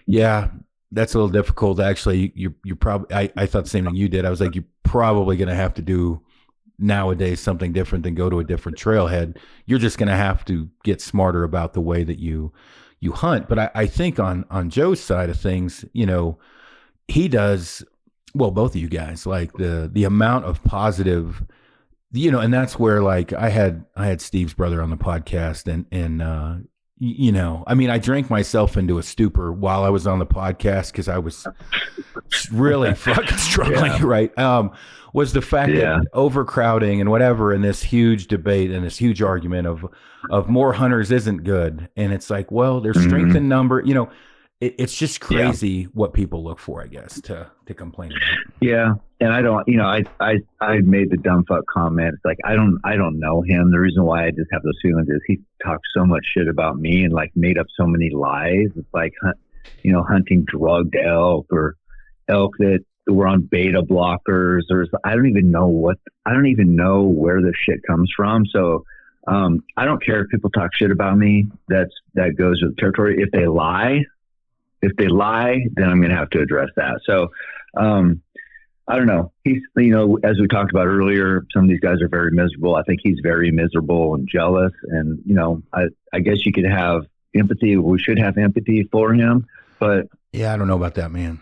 yeah, that's a little difficult. Actually, you probably, I thought the same thing you did. I was like, you're probably going to have to do nowadays something different than go to a different trailhead. You're just going to have to get smarter about the way that you hunt. But I think on Joe's side of things, he does, well, both of you guys, like the amount of positive, and that's where like I had Steve's brother on the podcast and I drank myself into a stupor while I was on the podcast because I was really fucking struggling, right? Was the fact that overcrowding and whatever in this huge debate and this huge argument of more hunters isn't good. And it's like, well, there's strength in number, it's just crazy what people look for, I guess, to complain about. Yeah. And I don't, I made the dumb fuck comment. It's like, I don't know him. The reason why I just have those feelings is he talked so much shit about me and like made up so many lies. It's like, hunting drugged elk or elk that were on beta blockers, or I don't even know where this shit comes from. So, I don't care if people talk shit about me. That goes with the territory. If they lie, then I'm going to have to address that. So, I don't know. He's, as we talked about earlier, some of these guys are very miserable. I think he's very miserable and jealous. And, I guess you could have empathy. We should have empathy for him, but Yeah, I don't know about that, man.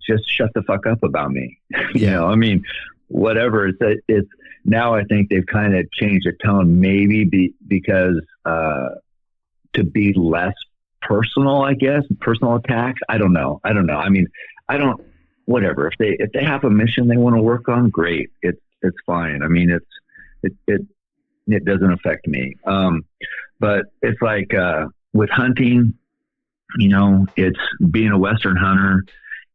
just shut the fuck up about me. Yeah. I mean, whatever. It's now I think they've kind of changed the tone, maybe because, to be less personal, I guess, personal attacks. I don't know. I mean, I don't, whatever. If they have a mission they want to work on, great. It's fine. I mean, it doesn't affect me. But it's like, with hunting, it's being a Western hunter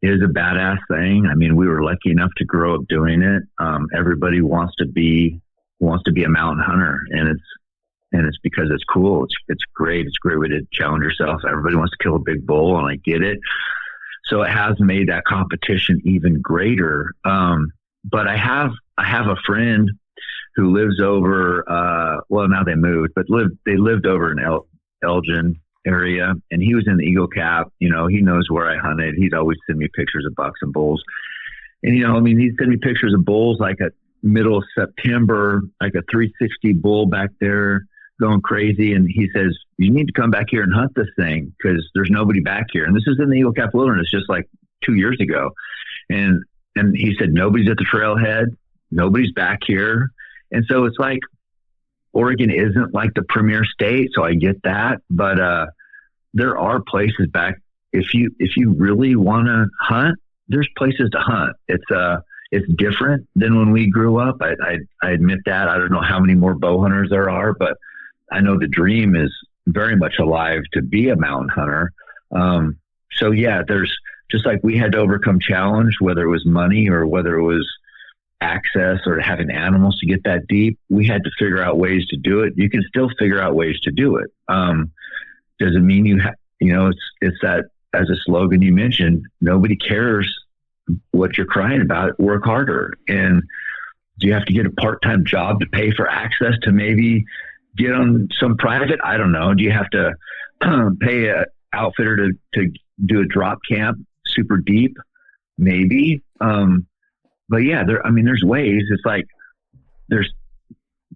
is a badass thing. I mean, we were lucky enough to grow up doing it. Everybody wants to be a mountain hunter, and it's because it's cool. It's great. It's a great way to challenge yourself. Everybody wants to kill a big bull, and I get it. So it has made that competition even greater. But I have a friend who lives over, now they moved, but they lived over in Elgin area, and he was in the Eagle Cap. He knows where I hunted. He'd always send me pictures of bucks and bulls. And, he'd send me pictures of bulls like at middle of September, like a 360 bull back there going crazy. And he says, you need to come back here and hunt this thing because there's nobody back here. And this is in the Eagle Cap Wilderness just like 2 years ago. And he said, nobody's at the trailhead. Nobody's back here. And so it's like, Oregon isn't like the premier state. So I get that. But, there are places back. If you really want to hunt, there's places to hunt. It's different than when we grew up. I admit that. I don't know how many more bow hunters there are, but I know the dream is very much alive to be a mountain hunter. So yeah, there's just like we had to overcome challenge, whether it was money or whether it was access or having animals to get that deep. We had to figure out ways to do it. You can still figure out ways to do it. Doesn't mean it's that, as a slogan you mentioned, nobody cares what you're crying about. Work harder. And do you have to get a part-time job to pay for access to maybe get on some private? I don't know. Do you have to pay a outfitter to do a drop camp super deep? Maybe. But yeah, there's ways. It's like there's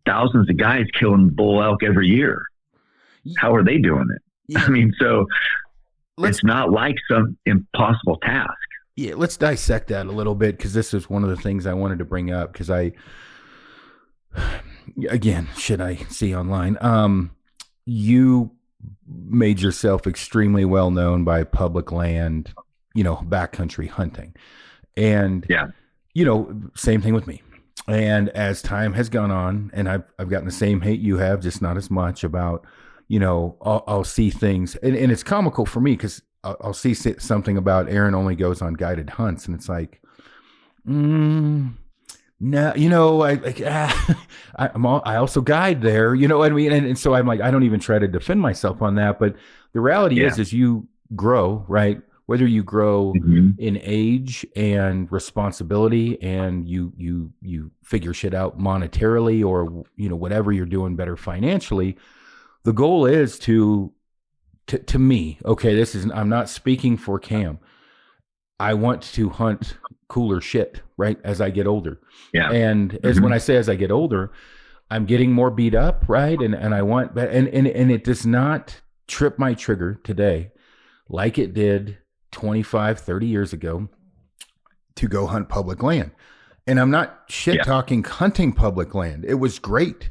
thousands of guys killing bull elk every year. How are they doing it? Yeah. I mean, so it's not like some impossible task. Yeah, let's dissect that a little bit, because this is one of the things I wanted to bring up, because shit I see online. You made yourself extremely well known by public land, backcountry hunting. And, yeah, same thing with me. And as time has gone on, and I've gotten the same hate you have, just not as much about, I'll see things, and it's comical for me because I'll see something about Aaron only goes on guided hunts, and it's like, no, I also guide there, you know what I mean? And so I'm like, I don't even try to defend myself on that, but the reality is you grow, right? Whether you grow in age and responsibility, and you figure shit out monetarily, or whatever you're doing better financially, the goal is to me. Okay, I'm not speaking for Cam. I want to hunt cooler shit, right? As I get older, and when I say as I get older, I'm getting more beat up, right? And I want, and it does not trip my trigger today, like it did 25, 30 years ago, to go hunt public land. And I'm not shit talking hunting public land. It was great.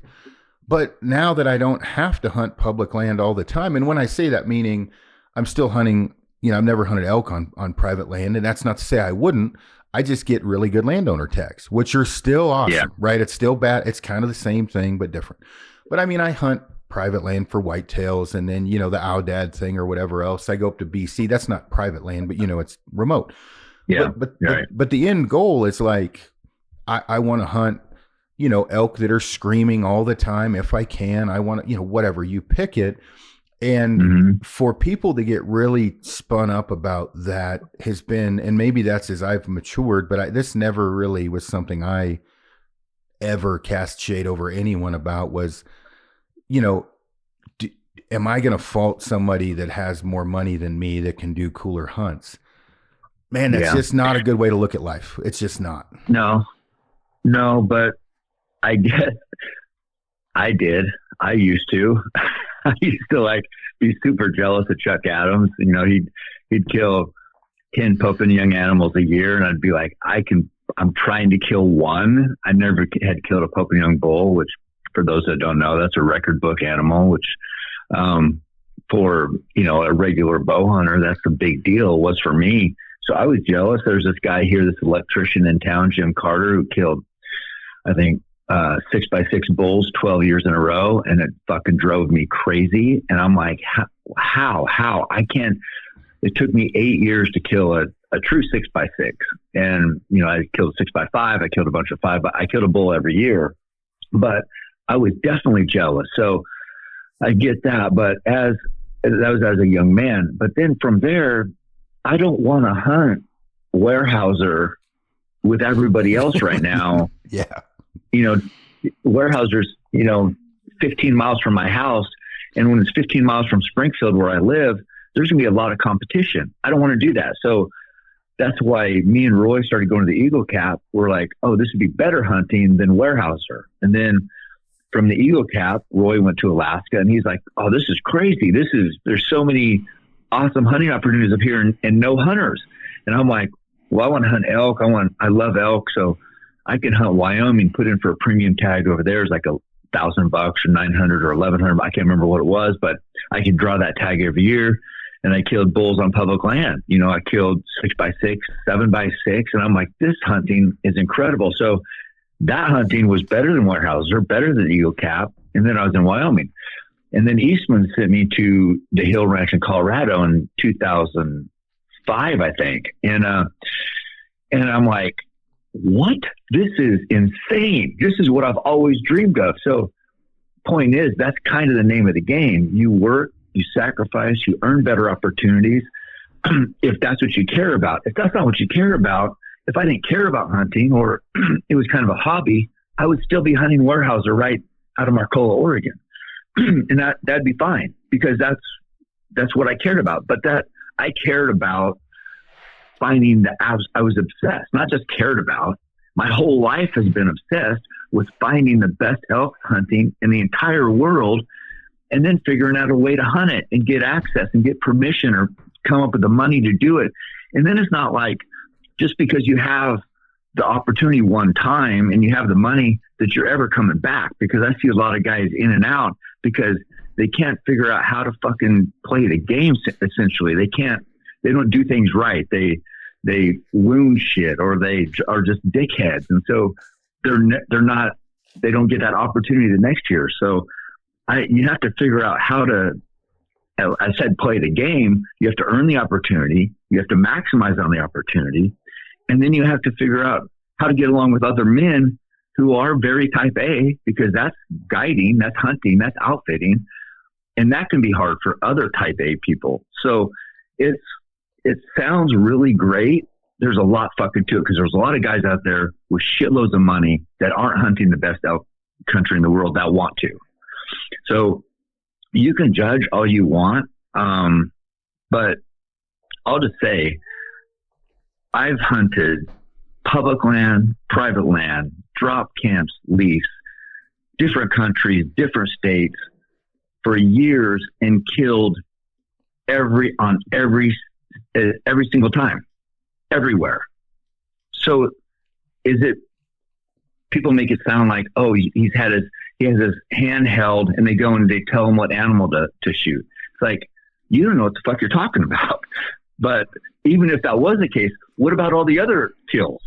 But now that I don't have to hunt public land all the time, and when I say that, meaning I'm still hunting, I've never hunted elk on private land, and that's not to say I wouldn't. I just get really good landowner tags, which are still awesome, right? It's still bad. It's kind of the same thing, but different. But I mean, I hunt private land for whitetails, and then, the Oudad thing or whatever else. I go up to BC. That's not private land, but it's remote. Yeah. But the end goal is like, I want to hunt, elk that are screaming all the time. If I can, I want to, whatever, you pick it. And for people to get really spun up about that has been, and maybe that's as I've matured, but this never really was something I ever cast shade over anyone about, was, am I going to fault somebody that has more money than me that can do cooler hunts? Man, that's Yeah. just not a good way to look at life. It's just not. No, but I guess I did. I used to. I used to like be super jealous of Chuck Adams. You know, he'd kill 10 Pope and young animals a year, and I'd be like, I'm trying to kill one. I never had killed a Pope and young bull, which for those that don't know, that's a record book animal, which for, you know, a regular bow hunter, that's a big deal. It was for me. So I was jealous. There's this guy here, this electrician in town, Jim Carter, who killed, I think, 6x6 bulls 12 years in a row, and it fucking drove me crazy. And I'm like, how I can't. It took me 8 years to kill a true 6x6, and you know, I killed 6x5, I killed a bunch of 5, but I killed a bull every year. But I was definitely jealous. So I get that, but that was as a young man. But then from there, I don't want to hunt Weyerhaeuser with everybody else right now. Yeah. You know, Weyerhaeuser's, you know, 15 miles from my house. And when it's 15 miles from Springfield where I live, there's going to be a lot of competition. I don't want to do that. So that's why me and Roy started going to the Eagle Cap. We're like, oh, this would be better hunting than Weyerhaeuser. And then from the Eagle Cap, Roy went to Alaska, and he's like, oh, this is crazy. There's so many awesome hunting opportunities up here and no hunters. And I'm like, well, I want to hunt elk. I love elk. So I can hunt Wyoming, put in for a premium tag over there is like $1,000 or $900 or $1,100. I can't remember what it was, but I can draw that tag every year. And I killed bulls on public land. You know, I killed 6x6, 7x6. And I'm like, this hunting is incredible. So that hunting was better than Weyerhaeuser, better than Eagle Cap. And then I was in Wyoming. And then Eastman sent me to the Hill Ranch in Colorado in 2005, I think. And I'm like, what? This is insane. This is what I've always dreamed of. So point is, that's kind of the name of the game. You work, you sacrifice, you earn better opportunities. If that's what you care about. If that's not what you care about, if I didn't care about hunting or it was kind of a hobby, I would still be hunting Weyerhaeuser right out of Marcola, Oregon. And that'd be fine because that's what I cared about. But that I cared about finding I was obsessed, not just cared about. My whole life has been obsessed with finding the best elk hunting in the entire world and then figuring out a way to hunt it and get access and get permission or come up with the money to do it. And then it's not like just because you have the opportunity one time and you have the money that you're ever coming back, because I see a lot of guys in and out because they can't figure out how to fucking play the game. Essentially, they don't do things right. They wound shit or they are just dickheads. And so they don't get that opportunity the next year. So you have to figure out how to, I said, play the game. You have to earn the opportunity. You have to maximize on the opportunity. And then you have to figure out how to get along with other men who are very type A, because that's guiding, that's hunting, that's outfitting. And that can be hard for other type A people. So it sounds really great. There's a lot fucking to it because there's a lot of guys out there with shitloads of money that aren't hunting the best elk country in the world that want to. So you can judge all you want. But I'll just say, I've hunted public land, private land, drop camps, lease, different countries, different states for years and killed every single time, everywhere. So people make it sound like, oh, he has his hand held and they go and they tell him what animal to shoot. It's like, you don't know what the fuck you're talking about. But even if that was the case, what about all the other kills?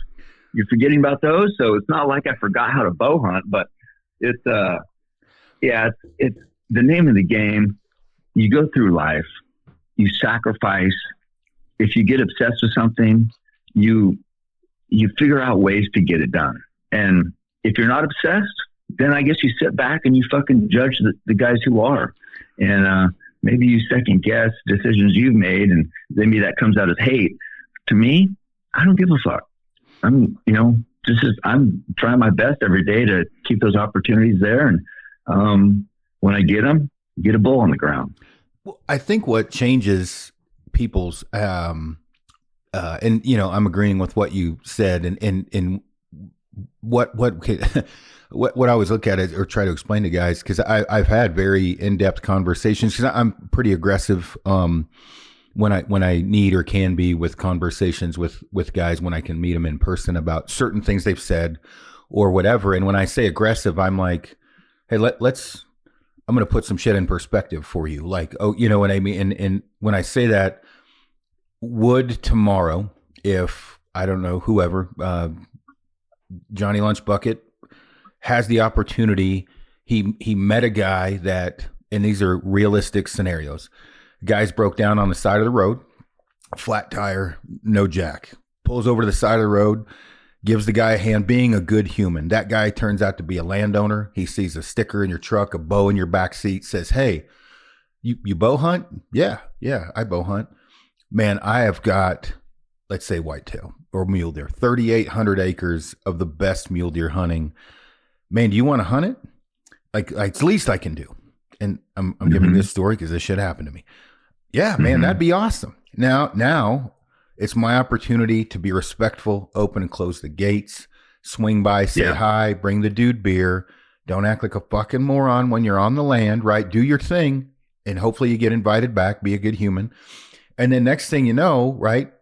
You're forgetting about those. So it's not like I forgot how to bow hunt, but it's the name of the game. You go through life, you sacrifice. If you get obsessed with something, you figure out ways to get it done. And if you're not obsessed, then I guess you sit back and you fucking judge the guys who are. And maybe you second guess decisions you've made, and maybe that comes out as hate. To me, I don't give a fuck. I'm trying my best every day to keep those opportunities there. And when I get them, get a bull on the ground. Well, I think what changes people's And I'm agreeing with what you said, and what what I always look at it or try to explain to guys, because I've had very in-depth conversations, because I'm pretty aggressive when I need or can be with conversations with guys when I can meet them in person about certain things they've said or whatever. And when I say aggressive, I'm like, hey, let's I'm going to put some shit in perspective for you. Like, oh, you know what I mean? And when I say that, would tomorrow, if I don't know, whoever, Johnny Lunch Bucket has the opportunity, he met a guy that, and these are realistic scenarios. Guys broke down on the side of the road, flat tire, no jack. Pulls over to the side of the road, gives the guy a hand, being a good human. That guy turns out to be a landowner. He sees a sticker in your truck, a bow in your back seat, says, hey, you bow hunt? Yeah, I bow hunt. Man, I have got, let's say whitetail or mule deer, 3,800 acres of the best mule deer hunting. Man, do you want to hunt it? Like it's the least I can do. And I'm giving this story because this shit happened to me. Yeah, man, that'd be awesome. Now it's my opportunity to be respectful, open and close the gates, swing by, say hi, bring the dude beer. Don't act like a fucking moron when you're on the land, right? Do your thing, and hopefully you get invited back. Be a good human. And then next thing you know, right,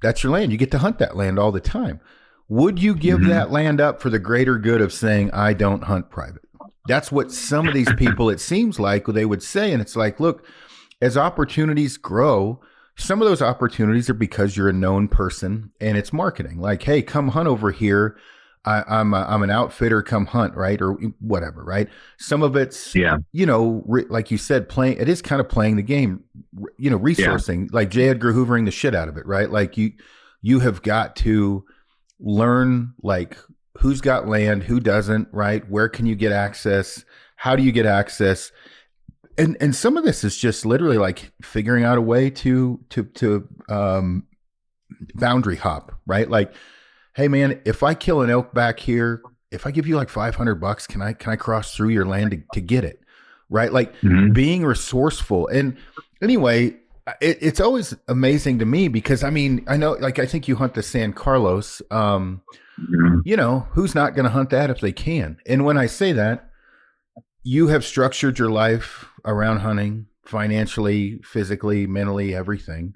that's your land. You get to hunt that land all the time. Would you give that land up for the greater good of saying, I don't hunt private? That's what some of these people, it seems like, they would say. And it's like, look, as opportunities grow, some of those opportunities are because you're a known person and it's marketing. Like, hey, come hunt over here. I'm an outfitter, come hunt, right? Or whatever, right? Some of it's, like you said, it is kind of playing the game, resourcing, like J. Edgar Hoovering the shit out of it, right? Like you have got to learn, like, who's got land, who doesn't, right? Where can you get access? How do you get access? And some of this is just literally like figuring out a way to boundary hop, right? Like, hey man, if I kill an elk back here, if I give you like $500, can I cross through your land to get it? Right? Like being resourceful. And anyway, it's always amazing to me because I mean, I know, like, I think you hunt the San Carlos, who's not going to hunt that if they can? And when I say that, you have structured your life around hunting, financially, physically, mentally, everything.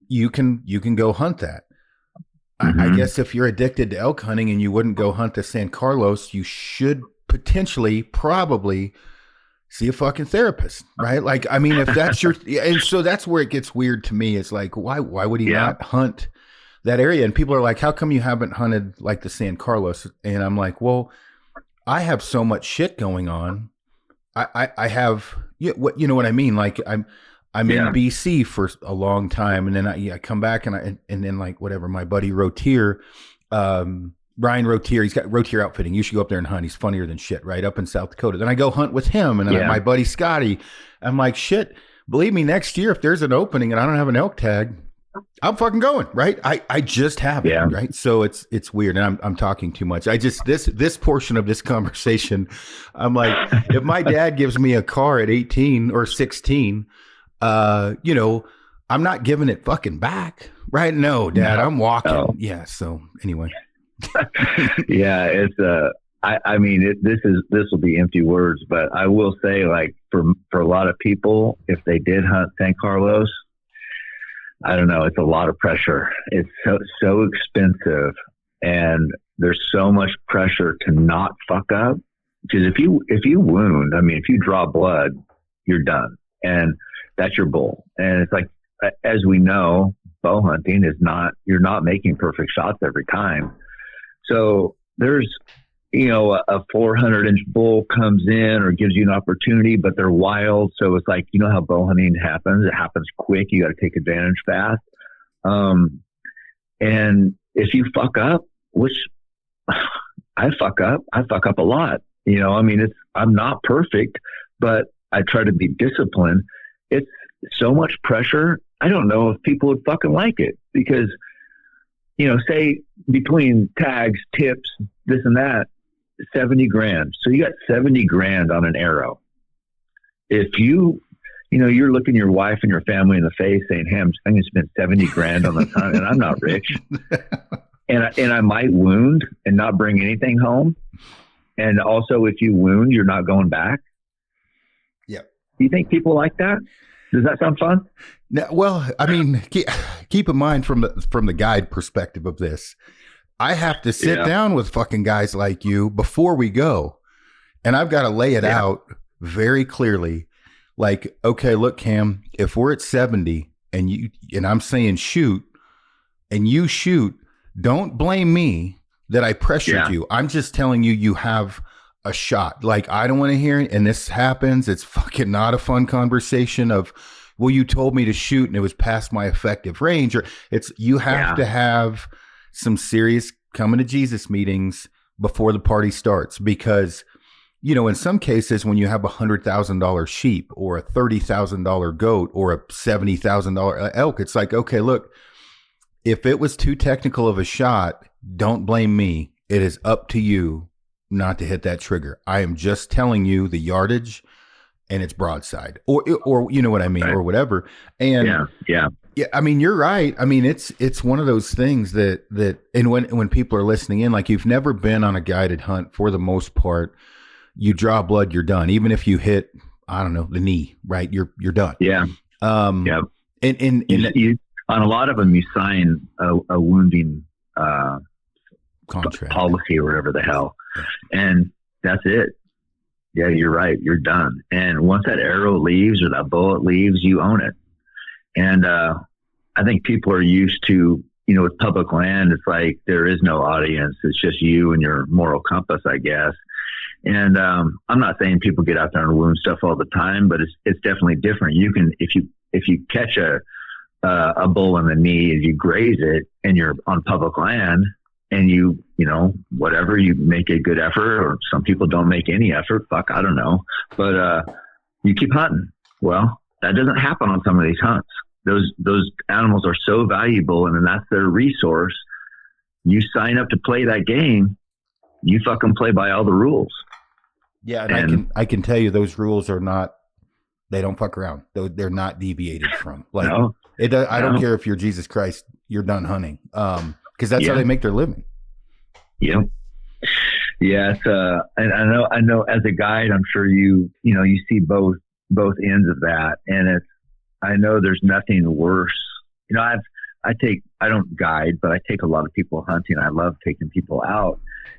You can go hunt that. I guess if you're addicted to elk hunting and you wouldn't go hunt the San Carlos, you should probably see a fucking therapist, right? Like, I mean, if that's and so that's where it gets weird to me. It's like, why would he not hunt that area? And people are like, how come you haven't hunted like the San Carlos? And I'm like, well, I have so much shit going on. I have, you know what I mean? Like I'm in BC for a long time, and then I come back and then like whatever, my buddy Rotier, Brian Rotier, he's got Rotier Outfitting. You should go up there and hunt. He's funnier than shit, right? Up in South Dakota. Then I go hunt with him, and then my buddy Scotty. I'm like, shit, believe me, next year if there's an opening and I don't have an elk tag, I'm fucking going, right? I just have it, right? So it's weird, and I'm talking too much. I just this portion of this conversation, I'm like, if my dad gives me a car at 18 or 16, I'm not giving it fucking back, right? No, Dad, I'm walking. Oh. Yeah. So anyway, it's I mean, this will be empty words, but I will say, like, for a lot of people, if they did hunt San Carlos, I don't know, it's a lot of pressure. It's so expensive, and there's so much pressure to not fuck up. Because if you wound, I mean, if you draw blood, you're done, and that's your bull. And it's like, as we know, bow hunting you're not making perfect shots every time. So there's, a 400-inch bull comes in or gives you an opportunity, but they're wild. So it's like, you know how bow hunting happens. It happens quick. You got to take advantage fast. And if you fuck up, which I fuck up a lot. I mean, I'm not perfect, but I try to be disciplined. It's so much pressure. I don't know if people would fucking like it because, say between tags, tips, this and that, 70 grand. So you got 70 grand on an arrow. If you you're looking your wife and your family in the face saying, hey, I'm going to spend 70 grand on this hunt and I'm not rich. And I might wound and not bring anything home. And also, if you wound, you're not going back. Yeah. Do you think people like that? Does that sound fun? No, well, I mean, keep in mind from the guide perspective of this, I have to sit down with fucking guys like you before we go, and I've got to lay it out very clearly. Like, okay, look, Cam, if we're at 70 and I'm saying shoot, and you shoot, don't blame me that I pressured you. I'm just telling you, you have a shot. Like, I don't want to hear it. And this happens. It's fucking not a fun conversation of, well, you told me to shoot and it was past my effective range. Or you have to have some serious coming to Jesus meetings before the party starts, because, in some cases when you have $100,000 sheep or a $30,000 goat or a $70,000 elk, it's like, okay, look, if it was too technical of a shot, don't blame me. It is up to you not to hit that trigger. I am just telling you the yardage and it's broadside, or you know what I mean, or whatever. And yeah, I mean, you're right. I mean, it's one of those things that, and when people are listening in, like, you've never been on a guided hunt, for the most part, you draw blood, you're done. Even if you hit, I don't know, the knee, right? You're done. Yeah. And on a lot of them, you sign a wounding contract policy or whatever the hell, and that's it. Yeah, you're right. You're done. And once that arrow leaves or that bullet leaves, you own it. And I think people are used to, with public land, it's like there is no audience. It's just you and your moral compass, I guess. And I'm not saying people get out there and wound stuff all the time, but it's definitely different. You can, if you catch a bull in the knee and you graze it and you're on public land and you whatever, you make a good effort, or some people don't make any effort. Fuck, I don't know. But you keep hunting. Well, that doesn't happen on some of these hunts. Those animals are so valuable, and then that's their resource. You sign up to play that game, you fucking play by all the rules. Yeah, and I can tell you those rules are not, they don't fuck around. They're not deviated from. Like, I don't care if you're Jesus Christ, you're done hunting. Because that's how they make their living. Yeah. Yes. And I know as a guide, I'm sure you see both ends of that. And I know there's nothing worse. I don't guide, but I take a lot of people hunting. I love taking people out,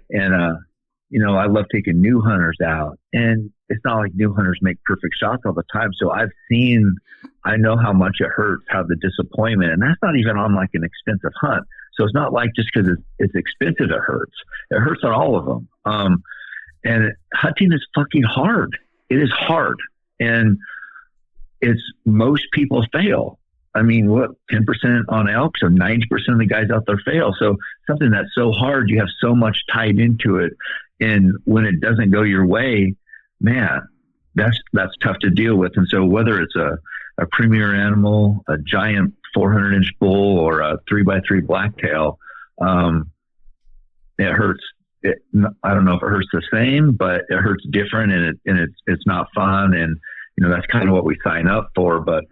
and, I love taking new hunters out, and it's not like new hunters make perfect shots all the time. So I know how much it hurts, how the disappointment, and that's not even on like an expensive hunt. So it's not like just because it's expensive, it hurts. It hurts on all of them. And hunting is fucking hard. It is hard. And most people fail. I mean, what, 10% on elk? So 90% of the guys out there fail. So something that's so hard, you have so much tied into it. And when it doesn't go your way, man, that's tough to deal with. And so whether it's a premier animal, a giant 400-inch bull, or a 3x3 blacktail, it hurts. I don't know if it hurts the same, but it hurts different, and it's not fun. And that's kind of what we sign up for. But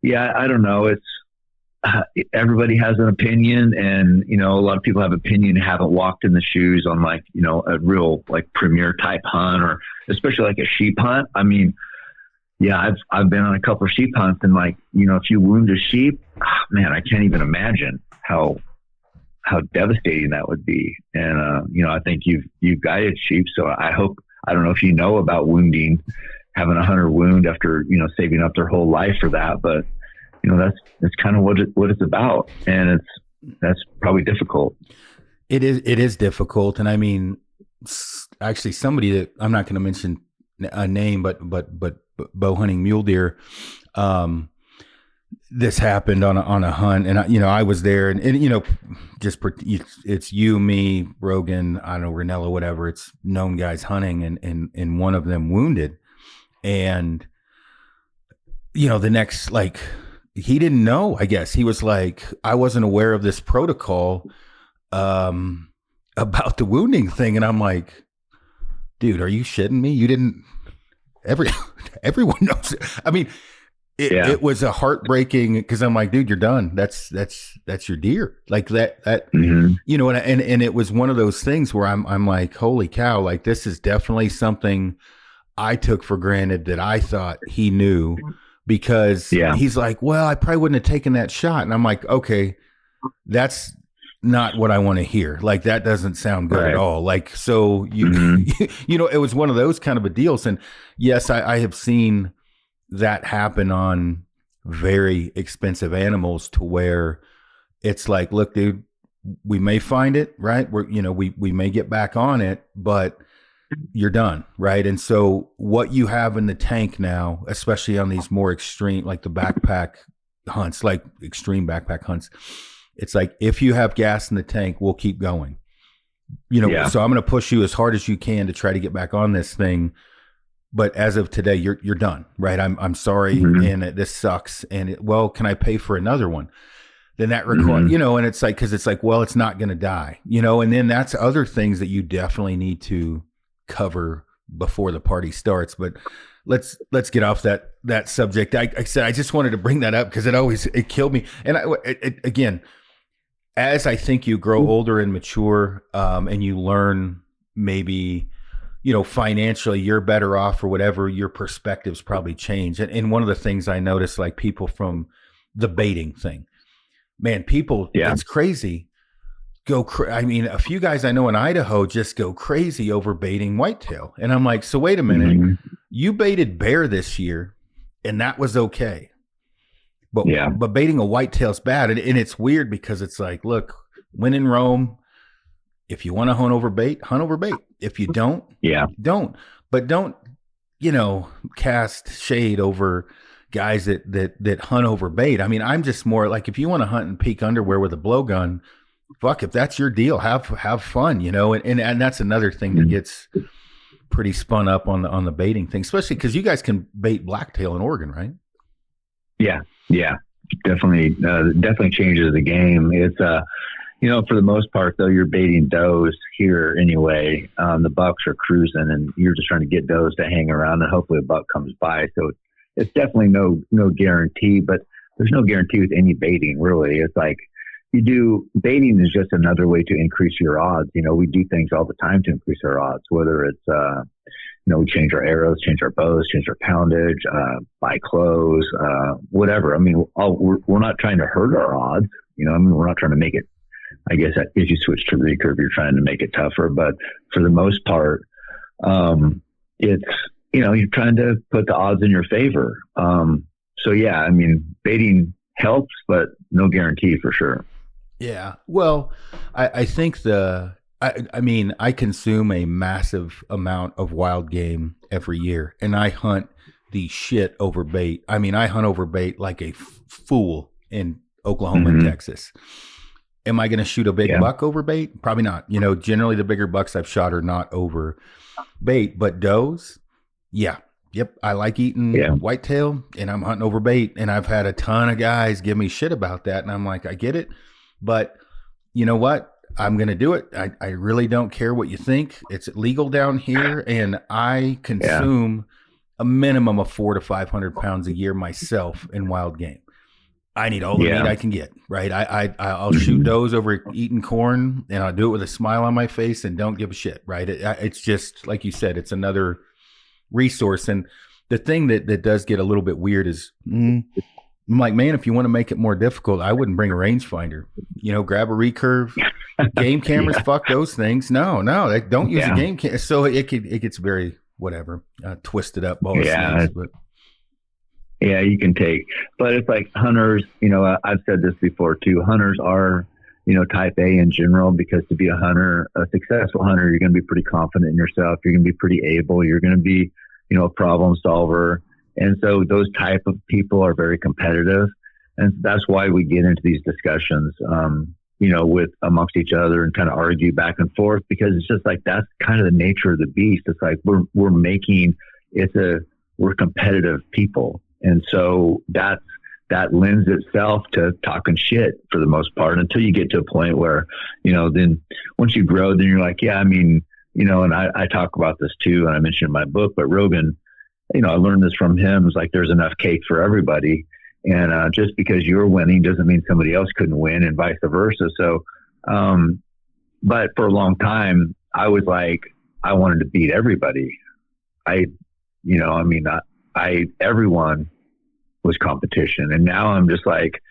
yeah, I don't know. It's everybody has an opinion, and a lot of people have opinion, haven't walked in the shoes on like a real like premier type hunt, or especially like a sheep hunt. I mean, yeah, I've been on a couple of sheep hunts, and like if you wound a sheep, man, I can't even imagine how devastating that would be. And I think you've guided sheep, so I don't know if you know about wounding, having a hunter wound after saving up their whole life for that, but that's kind of what it's about, and that's probably difficult. It is difficult, and I mean, actually, somebody that I'm not going to mention a name, but bow hunting mule deer. This happened on a hunt, and I was there, and it's you, me, Rogan, I don't know, Ranella, whatever. It's known guys hunting, and one of them wounded, and the next, like, he didn't know. I guess he was like, I wasn't aware of this protocol about the wounding thing, and I'm like, dude, are you shitting me? You didn't. Everyone knows it. I mean, Yeah. it was a heartbreaking, because I'm like, dude, you're done. That's your deer. Like that, Mm-hmm. you know, and it was one of those things where I'm like, holy cow, like this is definitely something I took for granted that I thought he knew, because Yeah. he's like, well, I probably wouldn't have taken that shot. And I'm like, okay, that's not what I want to hear. Like that doesn't sound good at Right. all. Like, so you, Mm-hmm. you know, it was one of those kind of a deals. And yes, I have seen that happen on very expensive animals, to where it's like, look, dude, we may find it, right? We may get back on it, but you're done, right? And so what you have in the tank now, especially on these more extreme, like the backpack hunts, like extreme backpack hunts, it's like, if you have gas in the tank, we'll keep going. You know, Yeah. so I'm going to push you as hard as you can to try to get back on this thing. But as of today, you're done, right? I'm sorry, Mm-hmm. and this sucks. And well, can I pay for another one? Then that require, Mm-hmm. you know, and it's like, because it's like, well, it's not going to die, you know, and then that's other things that you definitely need to cover before the party starts. But let's get off that subject. I said I just wanted to bring that up because it killed me. And again, as I think you grow older and mature, and you learn, maybe, you know, financially you're better off or whatever, your perspectives probably change. And one of the things I noticed, like people from the baiting thing, man, people, Yeah. it's crazy. I mean, a few guys I know in Idaho just go crazy over baiting whitetail. And I'm like, so wait a minute, Mm-hmm. you baited bear this year and that was okay. But Yeah. but baiting a whitetail's bad. And it's weird because it's like, look, when in Rome, if you want to hunt over bait, hunt over bait. If you don't, Yeah. don't. But don't, you know, cast shade over guys that hunt over bait. I mean, I'm just more like, if you want to hunt in peak underwear with a blowgun, fuck, if that's your deal, have fun, you know. And that's another thing that gets pretty spun up on the baiting thing, especially because you guys can bait blacktail in Oregon, right? Yeah. Yeah. Definitely changes the game. It's you know, for the most part, though, you're baiting does here anyway. The bucks are cruising, and you're just trying to get does to hang around, and hopefully a buck comes by. So it's definitely no guarantee, but there's no guarantee with any baiting, really. It's like baiting is just another way to increase your odds. You know, we do things all the time to increase our odds, whether it's, you know, we change our arrows, change our bows, change our poundage, buy clothes, whatever. I mean, we're not trying to hurt our odds. You know, I mean, we're not trying to make it, I guess if you switch to recurve, you're trying to make it tougher. But for the most part, it's, you know, you're trying to put the odds in your favor. So yeah, I mean, baiting helps, but no guarantee for sure. Yeah. Well, I think I mean, I consume a massive amount of wild game every year, and I hunt the shit over bait. I mean, I hunt over bait like a fool in Oklahoma and Texas. Am I going to shoot a big buck over bait? Probably not. You know, generally the bigger bucks I've shot are not over bait, but does, yeah. Yep. I like eating whitetail, and I'm hunting over bait. And I've had a ton of guys give me shit about that. And I'm like, I get it, but you know what? I'm going to do it. I really don't care what you think. It's legal down here, and I consume a minimum of 400 to 500 pounds a year myself in wild game. I need all the meat I can get, right? I'll shoot does over eating corn, and I'll do it with a smile on my face and don't give a shit, right? It's just, like you said, it's another resource. And the thing that does get a little bit weird is, I'm like, man, if you want to make it more difficult, I wouldn't bring a rangefinder. You know, grab a recurve. Game cameras, fuck those things. No, they don't use a game camera. So it gets very whatever, twisted up ball of snakes, but. Yeah, you can take, but it's like hunters, you know, I've said this before too. Hunters are, you know, type A in general, because to be a hunter, a successful hunter, you're going to be pretty confident in yourself. You're going to be pretty able. You're going to be, you know, a problem solver. And so those type of people are very competitive. And that's why we get into these discussions, you know, with amongst each other and kind of argue back and forth, because it's just like, that's kind of the nature of the beast. It's like, we're competitive people. And so that lends itself to talking shit for the most part, until you get to a point where, you know, then once you grow, then you're like, yeah, I mean, you know, and I talk about this too, and I mentioned in my book, but Rogan, I learned this from him. It's like there's enough cake for everybody. And just because you're winning doesn't mean somebody else couldn't win, and vice versa. So, but for a long time, I was like, I wanted to beat everybody. I, I mean, everyone was competition. And now I'm just like,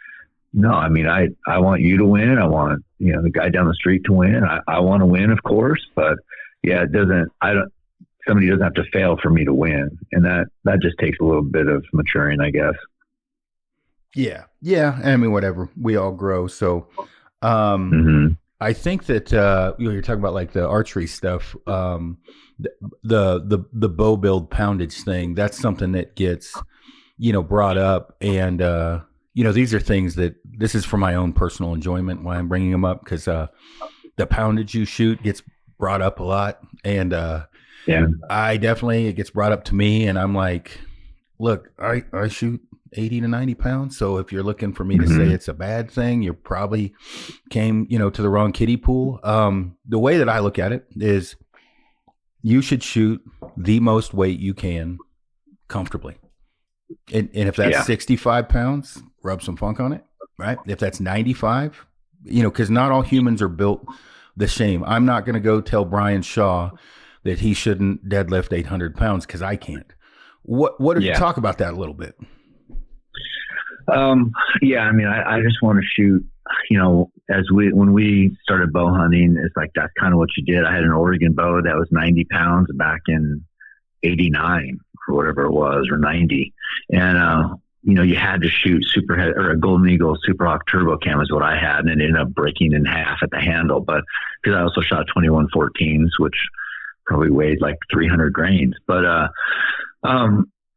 no, I mean, I want you to win. I want, the guy down the street to win. I want to win, of course, but yeah, somebody doesn't have to fail for me to win. And that just takes a little bit of maturing, I guess. Yeah. Yeah. I mean, whatever, we all grow. So, I think that, you're talking about like the archery stuff, the bow build poundage thing. That's something that gets, brought up. And, these are things this is for my own personal enjoyment why I'm bringing them up. Cause, the poundage you shoot gets brought up a lot. And, it gets brought up to me, and I'm like, look, I shoot 80 to 90 pounds. So if you're looking for me to say it's a bad thing, you probably came, to the wrong kiddie pool. The way that I look at it is you should shoot the most weight you can comfortably. And if that's 65 pounds, rub some funk on it, right? If that's 95, because not all humans are built the same. I'm not going to go tell Brian Shaw that he shouldn't deadlift 800 pounds because I can't. What do you talk about that a little bit? I mean, I just want to shoot, when we started bow hunting, it's like, that's kind of what you did. I had an Oregon bow that was 90 pounds back in 89 or whatever it was, or 90. And, you had to shoot or a Golden Eagle Super Hawk Turbo Cam is what I had. And it ended up breaking in half at the handle, but because I also shot 2114s, which probably weighed like 300 grains, but,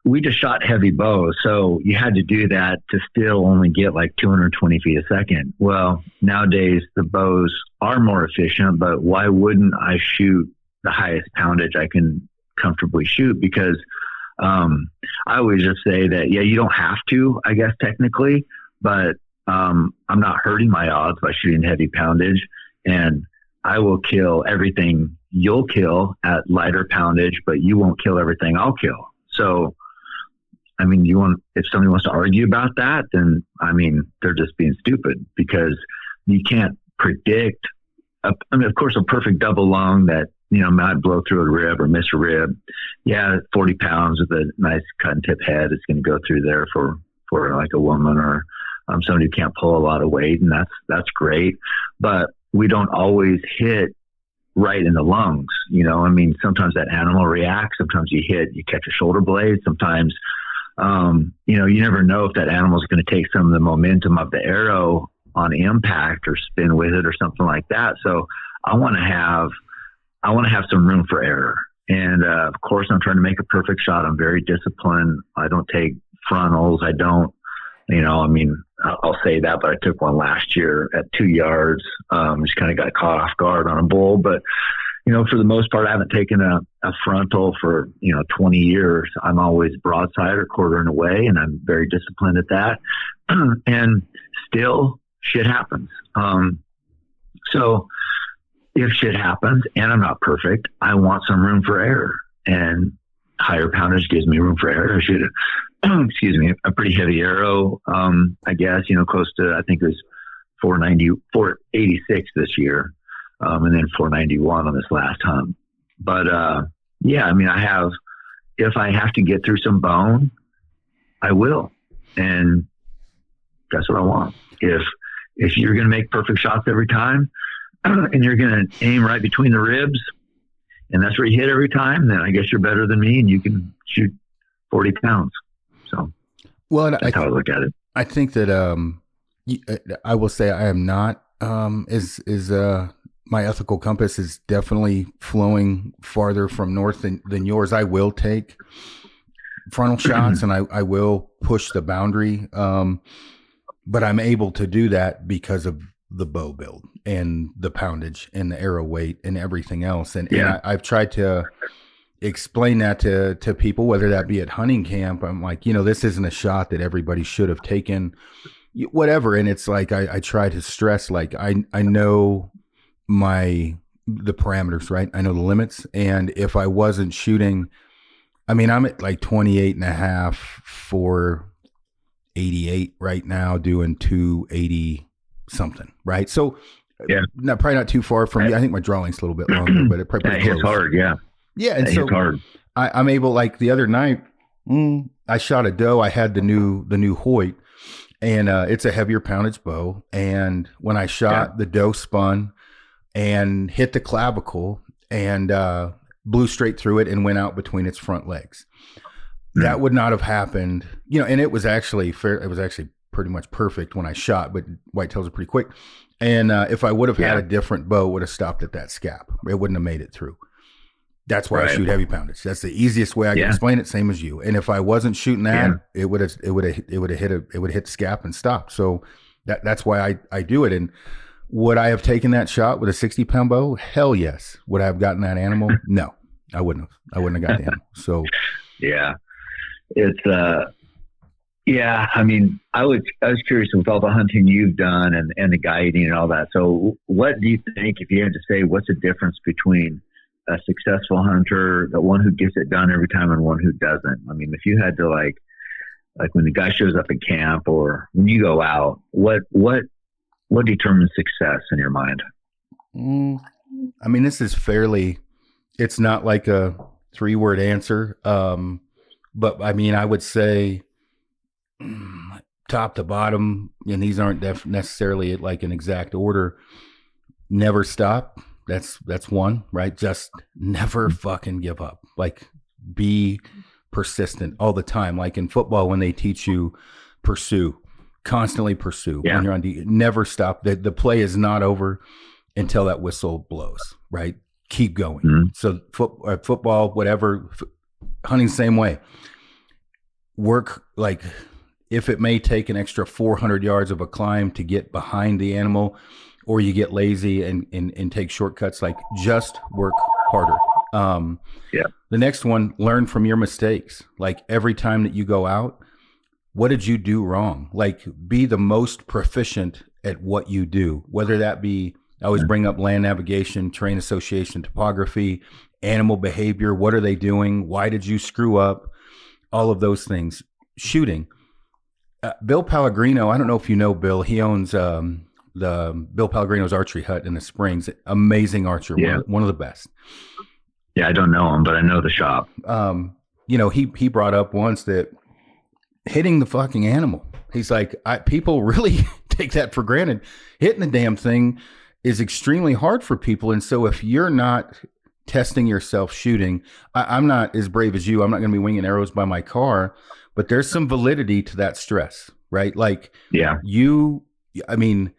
we just shot heavy bows. So you had to do that to still only get like 220 feet a second. Well, nowadays the bows are more efficient, but why wouldn't I shoot the highest poundage I can comfortably shoot? Because, I always just say that, you don't have to, I guess, technically, but, I'm not hurting my odds by shooting heavy poundage, and I will kill everything you'll kill at lighter poundage, but you won't kill everything I'll kill. So, I mean, if somebody wants to argue about that, then, I mean, they're just being stupid, because you can't predict, of course, a perfect double lung that, might blow through a rib or miss a rib. 40 pounds with a nice cut and tip head is going to go through there for like a woman or somebody who can't pull a lot of weight. And that's great. But we don't always hit right in the lungs. I mean, sometimes that animal reacts. Sometimes you catch a shoulder blade. Sometimes, you never know if that animal is going to take some of the momentum of the arrow on impact or spin with it or something like that. So I want to have some room for error. And, of course, I'm trying to make a perfect shot. I'm very disciplined. I don't take frontals. I don't, I'll say that, but I took one last year at 2 yards. Just kind of got caught off guard on a bull, but, for the most part, I haven't taken a frontal for, 20 years. I'm always broadside or quartering away, and I'm very disciplined at that. And still shit happens. So if shit happens and I'm not perfect, I want some room for error, and higher poundage gives me room for error. I shoot a pretty heavy arrow. I guess, close to, I think it was 486 this year. And then 491 on this last hunt. But, I mean, if I have to get through some bone, I will. And that's what I want. If you're going to make perfect shots every time and you're going to aim right between the ribs and that's where you hit every time, then I guess you're better than me and you can shoot 40 pounds. So that's how I look at it. I think that, I will say I am not, my ethical compass is definitely flowing farther from north than yours. I will take frontal shots and I will push the boundary. But I'm able to do that because of the bow build and the poundage and the arrow weight and everything else. And I've tried to explain that to people, whether that be at hunting camp. I'm like, this isn't a shot that everybody should have taken, whatever. And it's like, I try to stress, like, I know the parameters, right? I know the limits. And if I wasn't shooting I mean, I'm at like 28 and a half for 88 right now, doing 280 something, right? So Yeah. probably not too far from you. I think my draw length's a little bit longer, but it probably That pretty hits close. hard. Yeah. Yeah. And That so hits hard. I'm able, like the other night, I shot a doe. I had the new Hoyt, and it's a heavier poundage bow. And when I shot, the doe spun and hit the clavicle and blew straight through it and went out between its front legs. That would not have happened, and it was actually fair. It was actually pretty much perfect when I shot, but whitetails are pretty quick. And if I would have had a different bow, it would have stopped at that scap. It wouldn't have made it through. That's why I shoot heavy poundage. That's the easiest way I can explain it. Same as you. And if I wasn't shooting that, it would have hit the scap and stopped. So that's why I do it. And would I have taken that shot with a 60-pound bow? Hell yes. Would I have gotten that animal? No, I wouldn't have. I wouldn't have got the animal. So yeah, it's I mean, I was curious with all the hunting you've done and the guiding and all that. So what do you think, if you had to say, what's the difference between a successful hunter, the one who gets it done every time, and one who doesn't? I mean, if you had to like when the guy shows up in camp or when you go out, what determines success in your mind? I mean, this is it's not like a 3-word answer. But I mean, I would say top to bottom, and these aren't necessarily like an exact order. Never stop. That's one, right? Just never fucking give up. Like, be persistent all the time. Like in football, when they teach you constantly pursue. When you're on never stop. The play is not over until that whistle blows, right? Keep going. So football, whatever, hunting, same way. Work, like, if it may take an extra 400 yards of a climb to get behind the animal, or you get lazy and take shortcuts, like, just work harder. The next one, learn from your mistakes. Like, every time that you go out, what did you do wrong? Like, be the most proficient at what you do, whether that be, I always bring up land navigation, terrain association, topography, animal behavior. What are they doing? Why did you screw up? All of those things. Shooting. Bill Pellegrino, I don't know if you know Bill. He owns the Bill Pellegrino's archery hut in the Springs. Amazing archer, one of the best. Yeah, I don't know him, but I know the shop. He brought up once that hitting the fucking animal. He's like, people really take that for granted. Hitting the damn thing is extremely hard for people. And so if you're not testing yourself shooting, I'm not as brave as you. I'm not going to be winging arrows by my car, but there's some validity to that stress, right? Like, I mean,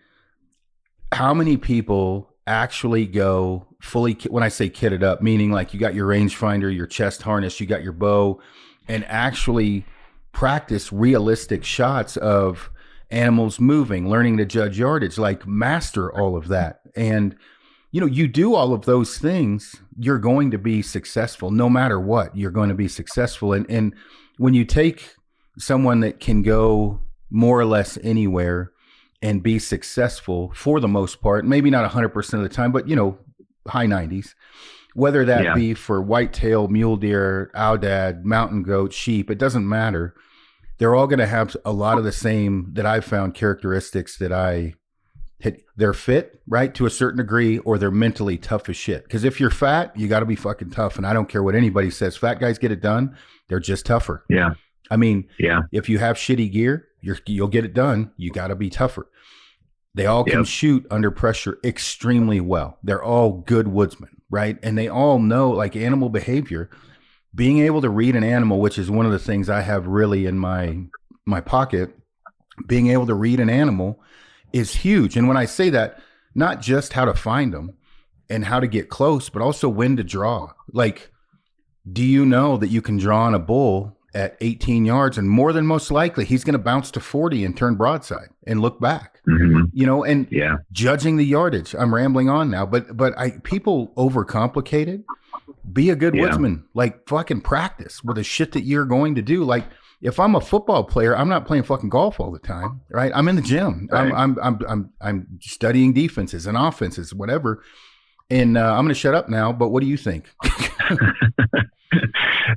how many people actually go fully, when I say kitted up, meaning like you got your rangefinder, your chest harness, you got your bow, and actually practice realistic shots of animals moving, learning to judge yardage, like master all of that. And, you do all of those things, you're going to be successful. No matter what, you're going to be successful. And when you take someone that can go more or less anywhere and be successful for the most part, maybe not 100% of the time, but, high 90s, whether that be for whitetail, mule deer, aoudad, mountain goat, sheep, it doesn't matter. They're all going to have a lot of the same, that I've found, characteristics that I hit. They're fit, right, to a certain degree, or they're mentally tough as shit. Because if you're fat, you got to be fucking tough. And I don't care what anybody says. Fat guys get it done. They're just tougher. Yeah. I mean, if you have shitty gear, you'll get it done. You got to be tougher. They all can shoot under pressure extremely well. They're all good woodsmen, right? And they all know, like, animal behavior. Being able to read an animal, which is one of the things I have really in my pocket, being able to read an animal is huge. And when I say that, not just how to find them and how to get close, but also when to draw. Like, do you know that you can draw on a bull at 18 yards, and more than most likely he's going to bounce to 40 and turn broadside and look back, and judging the yardage. I'm rambling on now, but people overcomplicate it. Be a good woodsman, like, fucking practice with the shit that you're going to do. Like, if I'm a football player, I'm not playing fucking golf all the time, right? I'm in the gym. Right. I'm studying defenses and offenses, whatever. And I'm going to shut up now, but what do you think?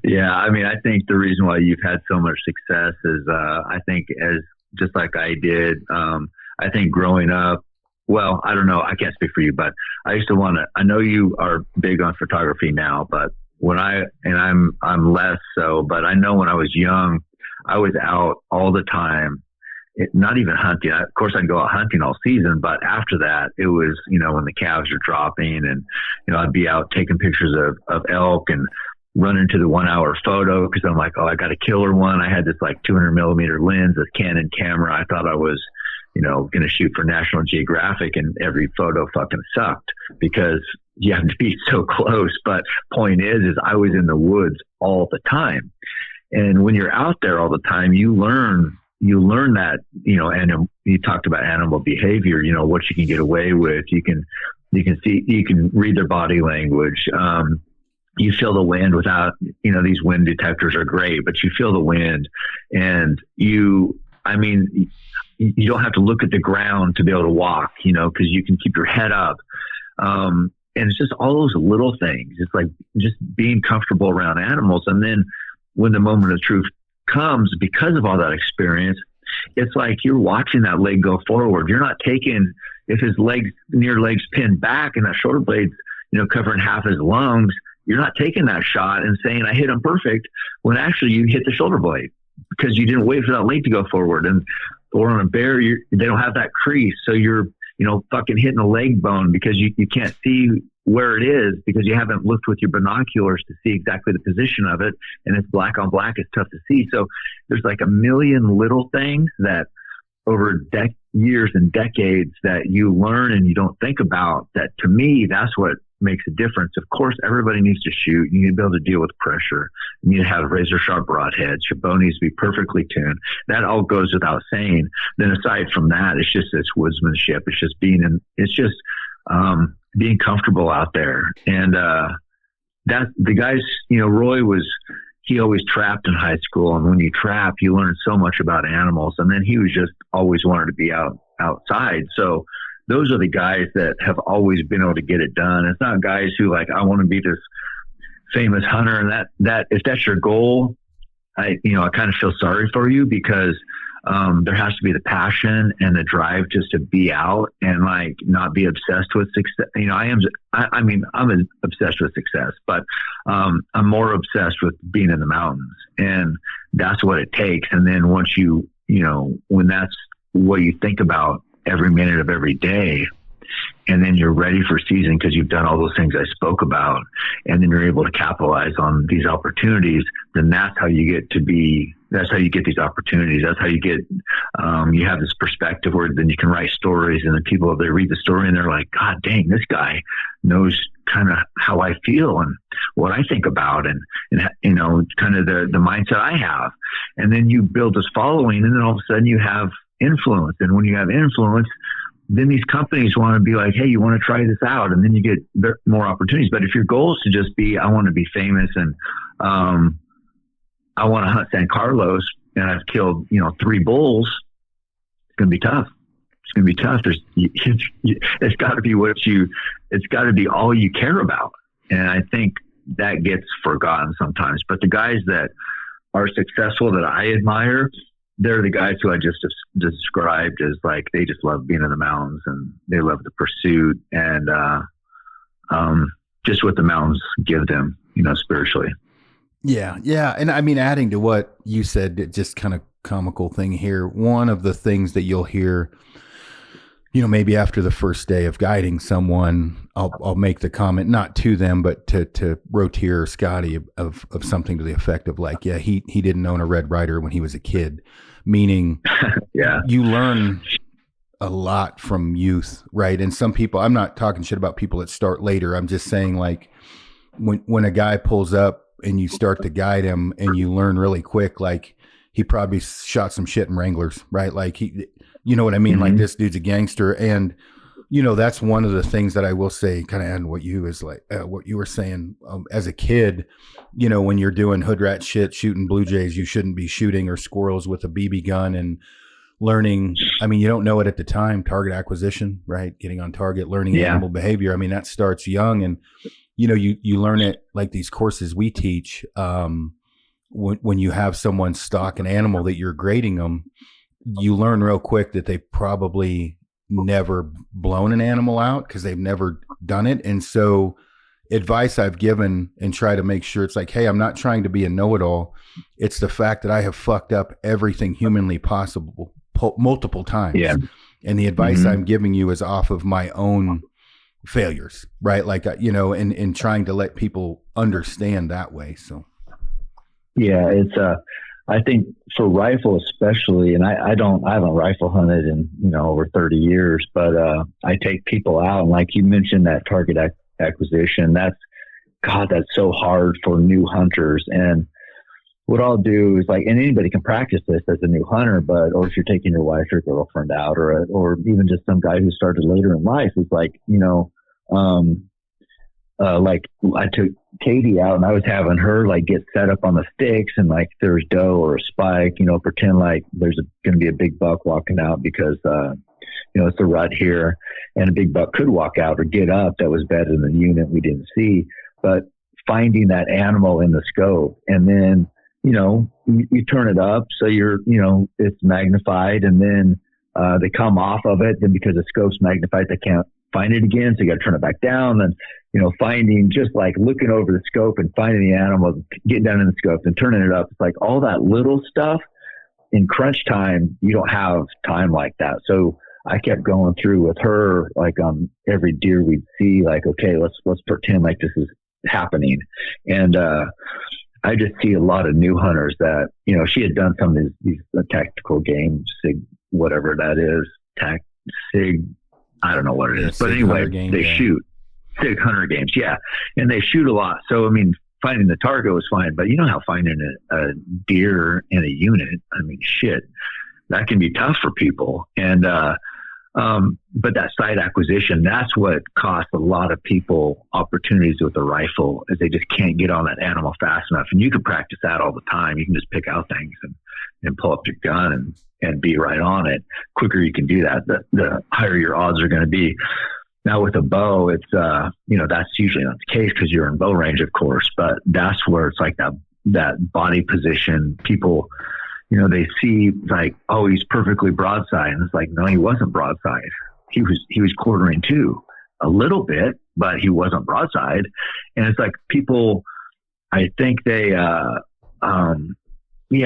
Yeah, I mean, I think the reason why you've had so much success is, I think, as just like I did, I think growing up, well, I don't know, I can't speak for you, but I used to want to. I know you are big on photography now, but I'm less so. But I know when I was young, I was out all the time. Not even hunting. Of course, I'd go out hunting all season, but after that, it was, when the calves are dropping, and I'd be out taking pictures of elk and run into the 1 hour photo because I'm like, oh, I got a killer one. I had this like 200 millimeter lens, a Canon camera. I thought I was, going to shoot for National Geographic, and every photo fucking sucked because you have to be so close. But point is I was in the woods all the time. And when you're out there all the time, you learn that, and you talked about animal behavior, what you can get away with. You can see, you can read their body language. You feel the wind without, these wind detectors are great, but you feel the wind, and you don't have to look at the ground to be able to walk, because you can keep your head up. And it's just all those little things. It's like just being comfortable around animals. And then when the moment of truth comes, because of all that experience, it's like you're watching that leg go forward. You're not taking, if his near legs pinned back and that shoulder blade's, covering half his lungs, you're not taking that shot and saying, I hit him perfect, when actually you hit the shoulder blade because you didn't wait for that leg to go forward. Or on a bear, they don't have that crease. So you're, fucking hitting a leg bone because you can't see where it is because you haven't looked with your binoculars to see exactly the position of it. And it's black on black. It's tough to see. So there's like a million little things that over years and decades that you learn and you don't think about, that to me, that's what makes a difference. Of course, everybody needs to shoot. You need to be able to deal with pressure. You need to have razor sharp broadheads. Your bow needs to be perfectly tuned. That all goes without saying. Then aside from that, it's just this woodsmanship. It's just being comfortable out there. And that the guys, Roy he always trapped in high school. And when you trap, you learn so much about animals. And then he was just always wanted to be outside. So those are the guys that have always been able to get it done. It's not guys who like, I want to be this famous hunter. And that if that's your goal, I kind of feel sorry for you because there has to be the passion and the drive just to be out and like not be obsessed with success. I'm obsessed with success, but I'm more obsessed with being in the mountains, and that's what it takes. And then once when that's what you think about every minute of every day, and then you're ready for season because you've done all those things I spoke about, and then you're able to capitalize on these opportunities, then that's how you get these opportunities. That's how you get, you have this perspective where then you can write stories, and then people, they read the story and they're like, God dang, this guy knows kind of how I feel and what I think about and kind of the mindset I have. And then you build this following, and then all of a sudden you have influence. And when you have influence, then these companies want to be like, hey, you want to try this out? And then you get more opportunities. But if your goal is to just be, I want to be famous and I want to hunt San Carlos and I've killed, 3 bulls, it's going to be tough. It's going to be tough. It's got to be it's got to be all you care about. And I think that gets forgotten sometimes. But the guys that are successful that I admire, they're the guys who I just described as like, they just love being in the mountains and they love the pursuit and just what the mountains give them, spiritually. Yeah. Yeah. And I mean, adding to what you said, just kind of comical thing here. One of the things that you'll hear, maybe after the first day of guiding someone, I'll make the comment, not to them, but to Rotier or Scotty of something to the effect of like, yeah, he didn't own a Red Ryder when he was a kid, meaning yeah, you learn a lot from youth, right? And some people, I'm not talking shit about people that start later. I'm just saying like when a guy pulls up and you start to guide him and you learn really quick, like he probably shot some shit in Wranglers, right? Like you know what I mean? Mm-hmm. Like this dude's a gangster. And, that's one of the things that I will say, kind of add what you were saying as a kid, when you're doing hood rat shit, shooting blue jays, you shouldn't be shooting or squirrels with a BB gun and learning. I mean, you don't know it at the time, target acquisition, right? Getting on target, learning animal behavior. I mean, that starts young. And you learn it like these courses we teach. When you have someone stock an animal that you're grading them, you learn real quick that they probably never blown an animal out because they've never done it. And so advice I've given and try to make sure it's like, hey, I'm not trying to be a know-it-all. It's the fact that I have fucked up everything humanly possible multiple times. Yeah. And the advice I'm giving you is off of my own failures, right? Like, and trying to let people understand that way. So. Yeah, it's I think for rifle especially, and I haven't rifle hunted in over 30 years, but I take people out, and like you mentioned, that target acquisition, that's so hard for new hunters. And what I'll do is and anybody can practice this as a new hunter, or if you're taking your wife or girlfriend out, or even just some guy who started later in life, is I took Katie out and I was having her get set up on the sticks, and there's doe or a spike, pretend there's going to be a big buck walking out because, it's a rut here, and a big buck could walk out or get up that was better than the unit we didn't see. But finding that animal in the scope, and then, you turn it up so it's magnified, and then they come off of it, then because the scope's magnified, they can't find it again, so you got to turn it back down. And finding, just looking over the scope and finding the animal, getting down in the scope and turning it up, it's all that little stuff. In crunch time, you don't have time like that. So I kept going through with her, on every deer we'd see, okay, let's pretend like this is happening. And I just see a lot of new hunters that, she had done some of these tactical games, SIG, whatever that is, SIG, I don't know what it is, but anyway, shoot SIG hunter games. Yeah. And they shoot a lot. So, finding the target was fine, but how finding a deer in a unit, shit, that can be tough for people. And, but that site acquisition, that's what costs a lot of people opportunities with a rifle, is they just can't get on that animal fast enough. And you can practice that all the time. You can just pick out things and pull up your gun and be right on it. Quicker you can do that, the higher your odds are going to be. Now with a bow, it's, that's usually not the case because you're in bow range, of course, but that's where it's that body position. People, they see oh, he's perfectly broadside. And it's no, he wasn't broadside. He was quartering too a little bit, but he wasn't broadside. And it's people, I think they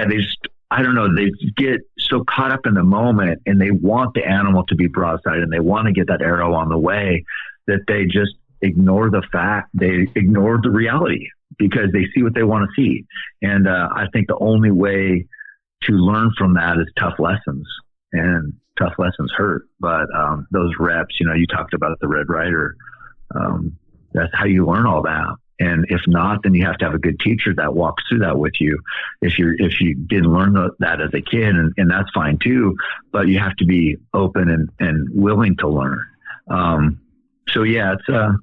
just, I don't know, they get so caught up in the moment, and they want the animal to be broadside, and they want to get that arrow on the way, that they just ignore the reality because they see what they want to see. And I think the only way to learn from that is tough lessons, and tough lessons hurt. But those reps, you talked about the Red Ryder, that's how you learn all that. And if not, then you have to have a good teacher that walks through that with you. If you didn't learn that as a kid, and that's fine too, but you have to be open and willing to learn. So yeah, it's a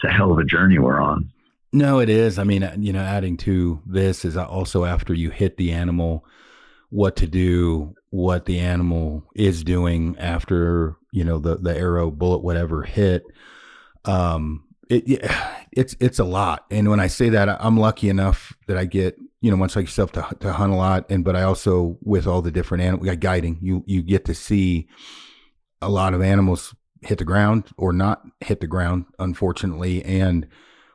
hell of a journey we're on. No, it is. Adding to this is also after you hit the animal, what to do, what the animal is doing after, the arrow, bullet, whatever hit. It's a lot. And when I say that, I'm lucky enough that I get, much like yourself, to hunt a lot. But I also, with all the different animals, guiding, you get to see a lot of animals hit the ground or not hit the ground, unfortunately. And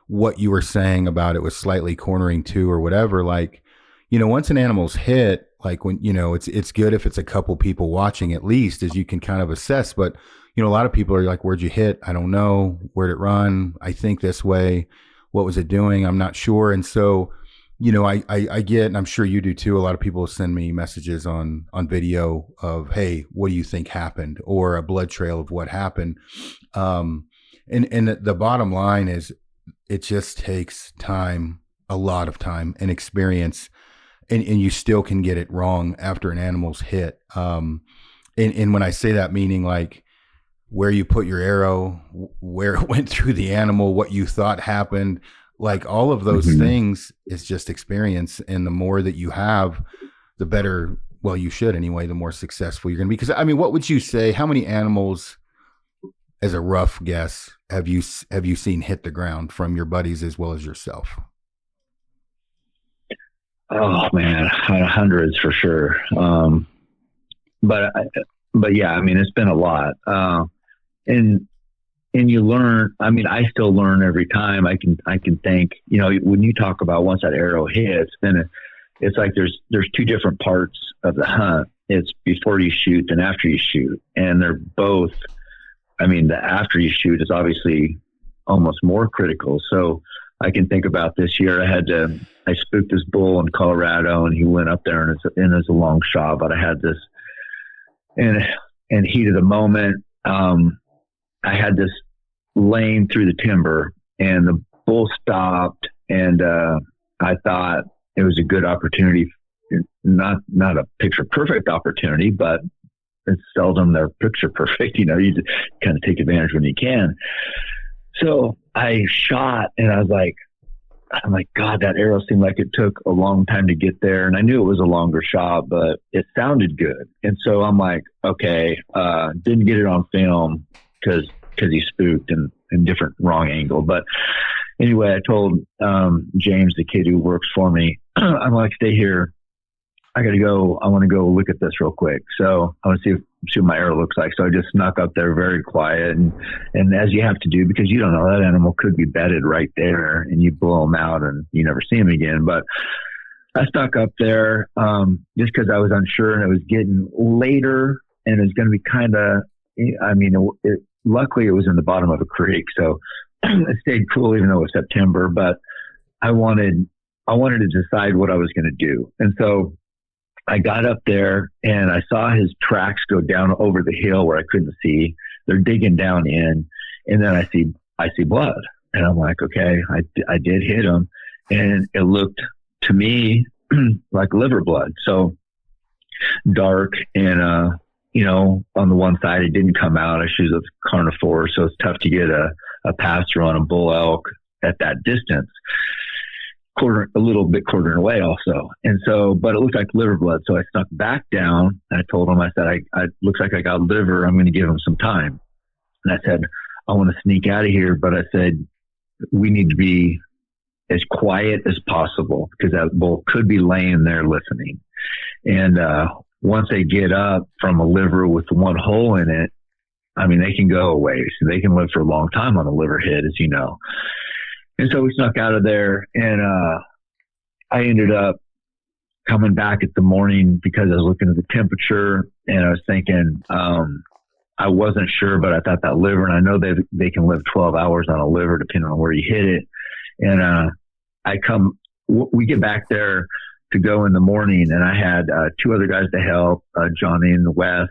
what you were saying about it was slightly cornering too, or whatever, once an animal's hit, when, it's good if it's a couple people watching at least, as you can kind of assess. But a lot of people are where'd you hit? I don't know. Where'd it run? I think this way. What was it doing? I'm not sure. And so, I get, and I'm sure you do too, a lot of people send me messages on video of, hey, what do you think happened? Or a blood trail of what happened. And the bottom line is, it just takes time, a lot of time and experience, and you still can get it wrong after an animal's hit. And when I say that, meaning where you put your arrow, where it went through the animal, what you thought happened, all of those things is just experience. And the more that you have, the better, well, you should anyway, the more successful you're going to be. Because what would you say, how many animals as a rough guess, have you seen hit the ground from your buddies as well as yourself? Oh man, hundreds for sure. But yeah, I mean, it's been a lot. And you learn. I mean, I still learn every time. I can think. When you talk about once that arrow hits, then it's like there's two different parts of the hunt. It's before you shoot and after you shoot, and they're both. I mean, the after you shoot is obviously almost more critical. So I can think about this year. I spooked this bull in Colorado, and he went up there, and it's a long shot. But I had this, and heat of the moment. I had this lane through the timber, and the bull stopped, and I thought it was a good opportunity, not a picture perfect opportunity, but it's seldom they're picture perfect. You just kind of take advantage when you can. So I shot, and I'm like, God, that arrow seemed like it took a long time to get there. And I knew it was a longer shot, but it sounded good. And so I'm like, okay, didn't get it on film because he spooked and different wrong angle. But anyway, I told James, the kid who works for me, I'm like, stay here. I got to go. I want to go look at this real quick. So I want to see what my arrow looks like. So I just snuck up there very quiet. And as you have to do, because you don't know, that animal could be bedded right there, and you blow him out and you never see him again. But I stuck up there just because I was unsure, and it was getting later, and it was going to be kind of, I mean, luckily it was in the bottom of a creek. So it stayed cool even though it was September, but I wanted to decide what I was going to do. And so I got up there, and I saw his tracks go down over the hill where I couldn't see. They're digging down in, and then I see blood, and I'm like, okay, I did hit him, and it looked to me like liver blood. So dark, and on the one side it didn't come out. I shoot a carnivore, so it's tough to get a pass through on a bull elk at that distance. A little bit quartering away also. And so, but it looked like liver blood. So I snuck back down, and I told him, I said, I looks like I got liver. I'm going to give him some time. And I said, I want to sneak out of here. But I said, we need to be as quiet as possible, because that bull could be laying there listening. And once they get up from a liver with one hole in it, I mean, they can go away. So they can live for a long time on a liver hit, as you know. And so we snuck out of there, and I ended up coming back at the morning because I was looking at the temperature, and I was thinking, I wasn't sure, but I thought that liver, and I know they can live 12 hours on a liver depending on where you hit it. And we get back there to go in the morning, and I had two other guys to help, Johnny and Wes,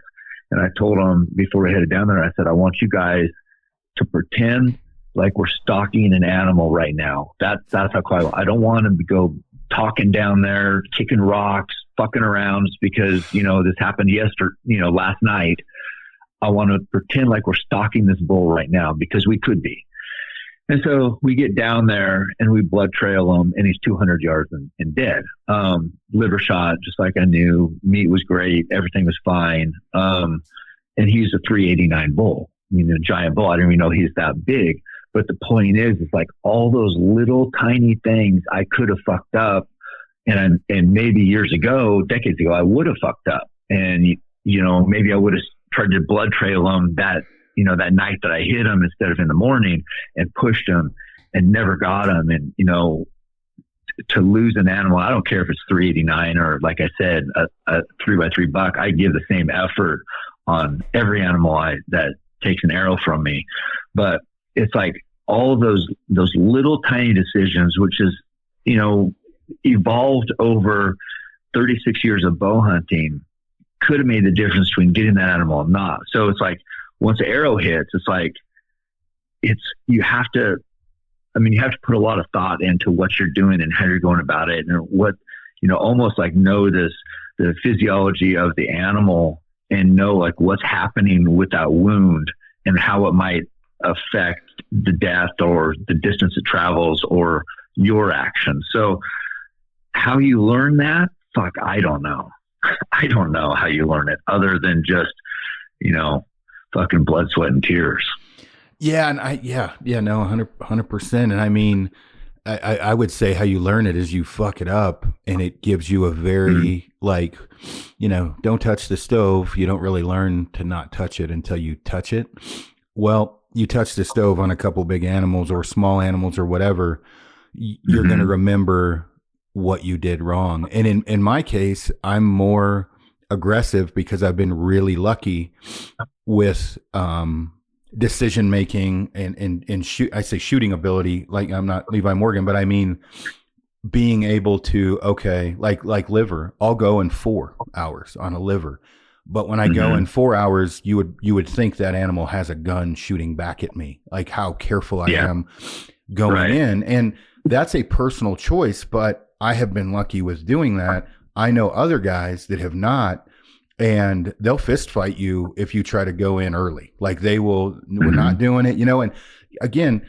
and I told them before we headed down there, I said, I want you guys to pretend like we're stalking an animal right now. That's how quiet. I don't want to go talking down there, kicking rocks, fucking around just because, this happened last night. I want to pretend like we're stalking this bull right now, because we could be. And so we get down there, and we blood trail him, and he's 200 yards and dead. Liver shot, just like I knew. Meat was great. Everything was fine. And he's a 389 bull. I mean, a giant bull. I didn't even know he's that big. But the point is like all those little tiny things I could have fucked up. And maybe years ago, decades ago, I would have fucked up. And, maybe I would have tried to blood trail him that night that I hit him instead of in the morning, and pushed him and never got him. And, to lose an animal, I don't care if it's 389 or, like I said, a 3x3 buck, I give the same effort on every animal that takes an arrow from me. But it's like all of those little tiny decisions, which is, evolved over 36 years of bow hunting, could have made the difference between getting that animal and not. So it's like, once the arrow hits, it's like, you have to put a lot of thought into what you're doing and how you're going about it, and what, almost like know the physiology of the animal, and know like what's happening with that wound and how it might affect the death or the distance it travels or your actions. So how you learn that, fuck, I don't know. I don't know how you learn it other than just, fucking blood, sweat, and tears. Yeah. And no, 100%. And I mean, I would say how you learn it is you fuck it up and it gives you a Mhm. very like, don't touch the stove. You don't really learn to not touch it until you touch it. Well, you touch the stove on a couple big animals or small animals or whatever, you're going to Mhm. remember what you did wrong. And in my case, I'm more aggressive because I've been really lucky with decision making and shoot. I say shooting ability. Like I'm not Levi Morgan, but I mean being able to like liver. I'll go in 4 hours on a liver. But when I go in Mhm. 4 hours, you would think that animal has a gun shooting back at me. Like how careful I Yeah. am going Right. in. And that's a personal choice, but I have been lucky with doing that. I know other guys that have not, and they'll fist fight you if you try to go in early. Like we're not Mhm. doing it, and again,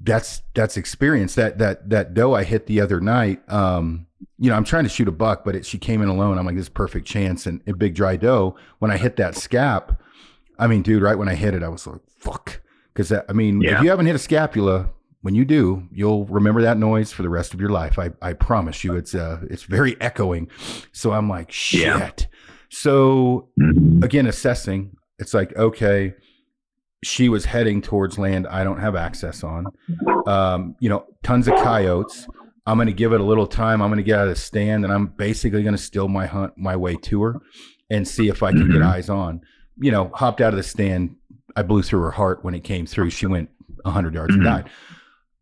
that's experience. That doe I hit the other night, I'm trying to shoot a buck, but she came in alone. I'm like, this is perfect chance. And a big dry doe, when I hit that scap, I mean, dude, right when I hit it, I was like, fuck. Because, if Yeah. you haven't hit a scapula, when you do, you'll remember that noise for the rest of your life. I promise you, it's very echoing. So I'm like, Yeah. shit. So Mhm. again, assessing, it's like, okay, she was heading towards land I don't have access on. Tons of coyotes. I'm going to give it a little time. I'm going to get out of the stand, and I'm basically going to still hunt my way to her and see if I can get Mhm. eyes on. Hopped out of the stand. I blew through her heart when it came through. She went 100 yards and Mhm. died.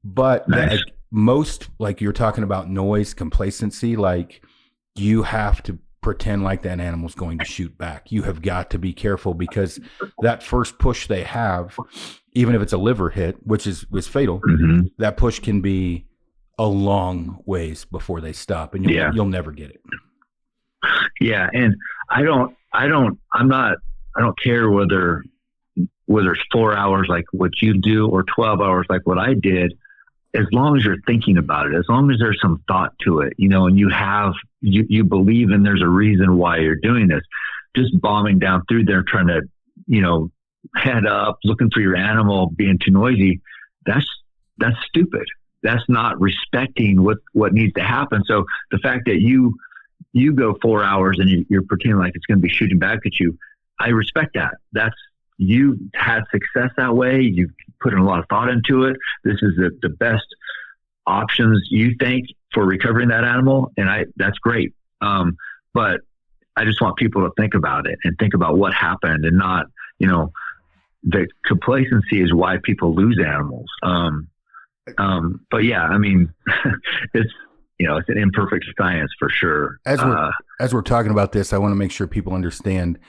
But Nice. most, like you're talking about noise, complacency, like you have to pretend like that animal's going to shoot back. You have got to be careful because that first push they have, even if it's a liver hit, which was fatal, Mhm. that push can be a long ways before they stop, and Yeah. you'll never get it. Yeah. And I'm not, I don't care whether it's 4 hours like what you do or 12 hours like what I did, as long as you're thinking about it, as long as there's some thought to it, and you believe and there's a reason why you're doing this. Just bombing down through there trying to, head up, looking for your animal, being too noisy, that's stupid. That's not respecting what needs to happen. So the fact that you go 4 hours and you're pretending like it's going to be shooting back at you, I respect that. You had success that way. You've put in a lot of thought into it. This is the best options you think for recovering that animal. And that's great. But I just want people to think about it and think about what happened and not, the complacency is why people lose animals. But yeah, I mean, it's, it's an imperfect science for sure. As we're talking about this, I want to make sure people understand,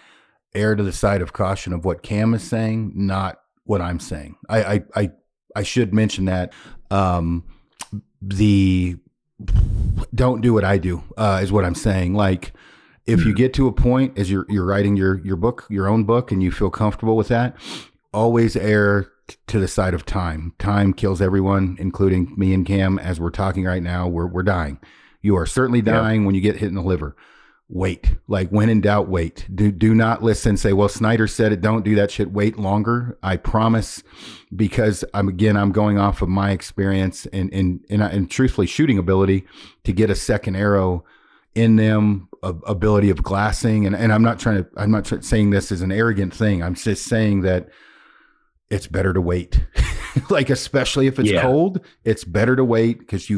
err to the side of caution of what Cam is saying, not what I'm saying. I should mention that the don't do what I do is what I'm saying. Like if you get to a point as you're writing your book, your own book, and you feel comfortable with that, always err to the side of time. Time kills everyone, including me and Cam. As we're talking right now, we're dying. You are certainly Yeah. dying when you get hit in the liver. Wait. Like when in doubt, wait. Do not listen and say, well, Snyder said it. Don't do that shit. Wait longer. I promise, because I'm going off of my experience and truthfully shooting ability to get a second arrow in them, ability of glassing. And I'm not saying this as an arrogant thing. I'm just saying that it's better to wait. Like, especially if it's Yeah. cold, it's better to wait because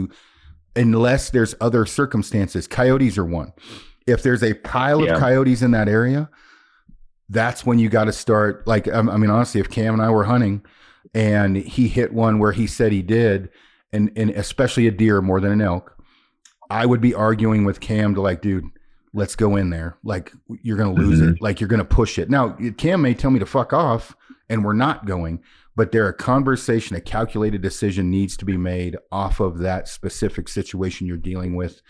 unless there's other circumstances, coyotes are one. If there's a pile of Yeah. coyotes in that area, that's when you got to start. Like, I mean, honestly, if Cam and I were hunting and he hit one where he said he did, and especially a deer more than an elk, I would be arguing with Cam to like, dude, let's go in there. Like, you're going to lose Mhm. it. Like, you're going to push it. Now, Cam may tell me to fuck off and we're not going, but there a conversation, a calculated decision needs to be made off of that specific situation you're dealing with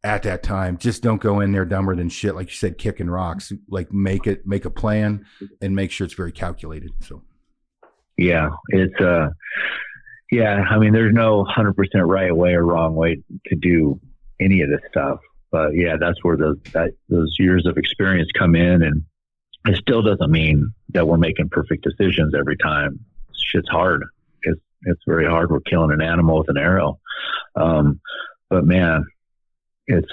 at that time. Just don't go in there dumber than shit. Like you said, kicking rocks. Like make a plan and make sure it's very calculated. So Yeah. It's, yeah, I mean, there's no 100% right way or wrong way to do any of this stuff. But yeah, that's where those years of experience come in. And it still doesn't mean that we're making perfect decisions every time. Shit's hard. It's very hard. We're killing an animal with an arrow. But man, it's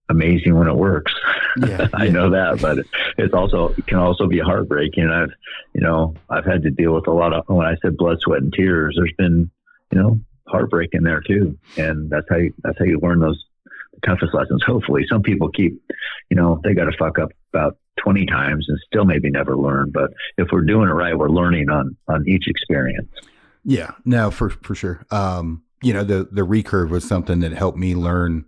amazing when it works. Yeah, I know that, but it can also be heartbreaking. I've had to deal with a lot of, when I said blood, sweat, and tears, there's been, heartbreak in there too. And that's how you learn those toughest lessons. Hopefully some people keep, they got to fuck up about 20 times and still maybe never learn. But if we're doing it right, we're learning on each experience. Yeah, no, for sure. The recurve was something that helped me learn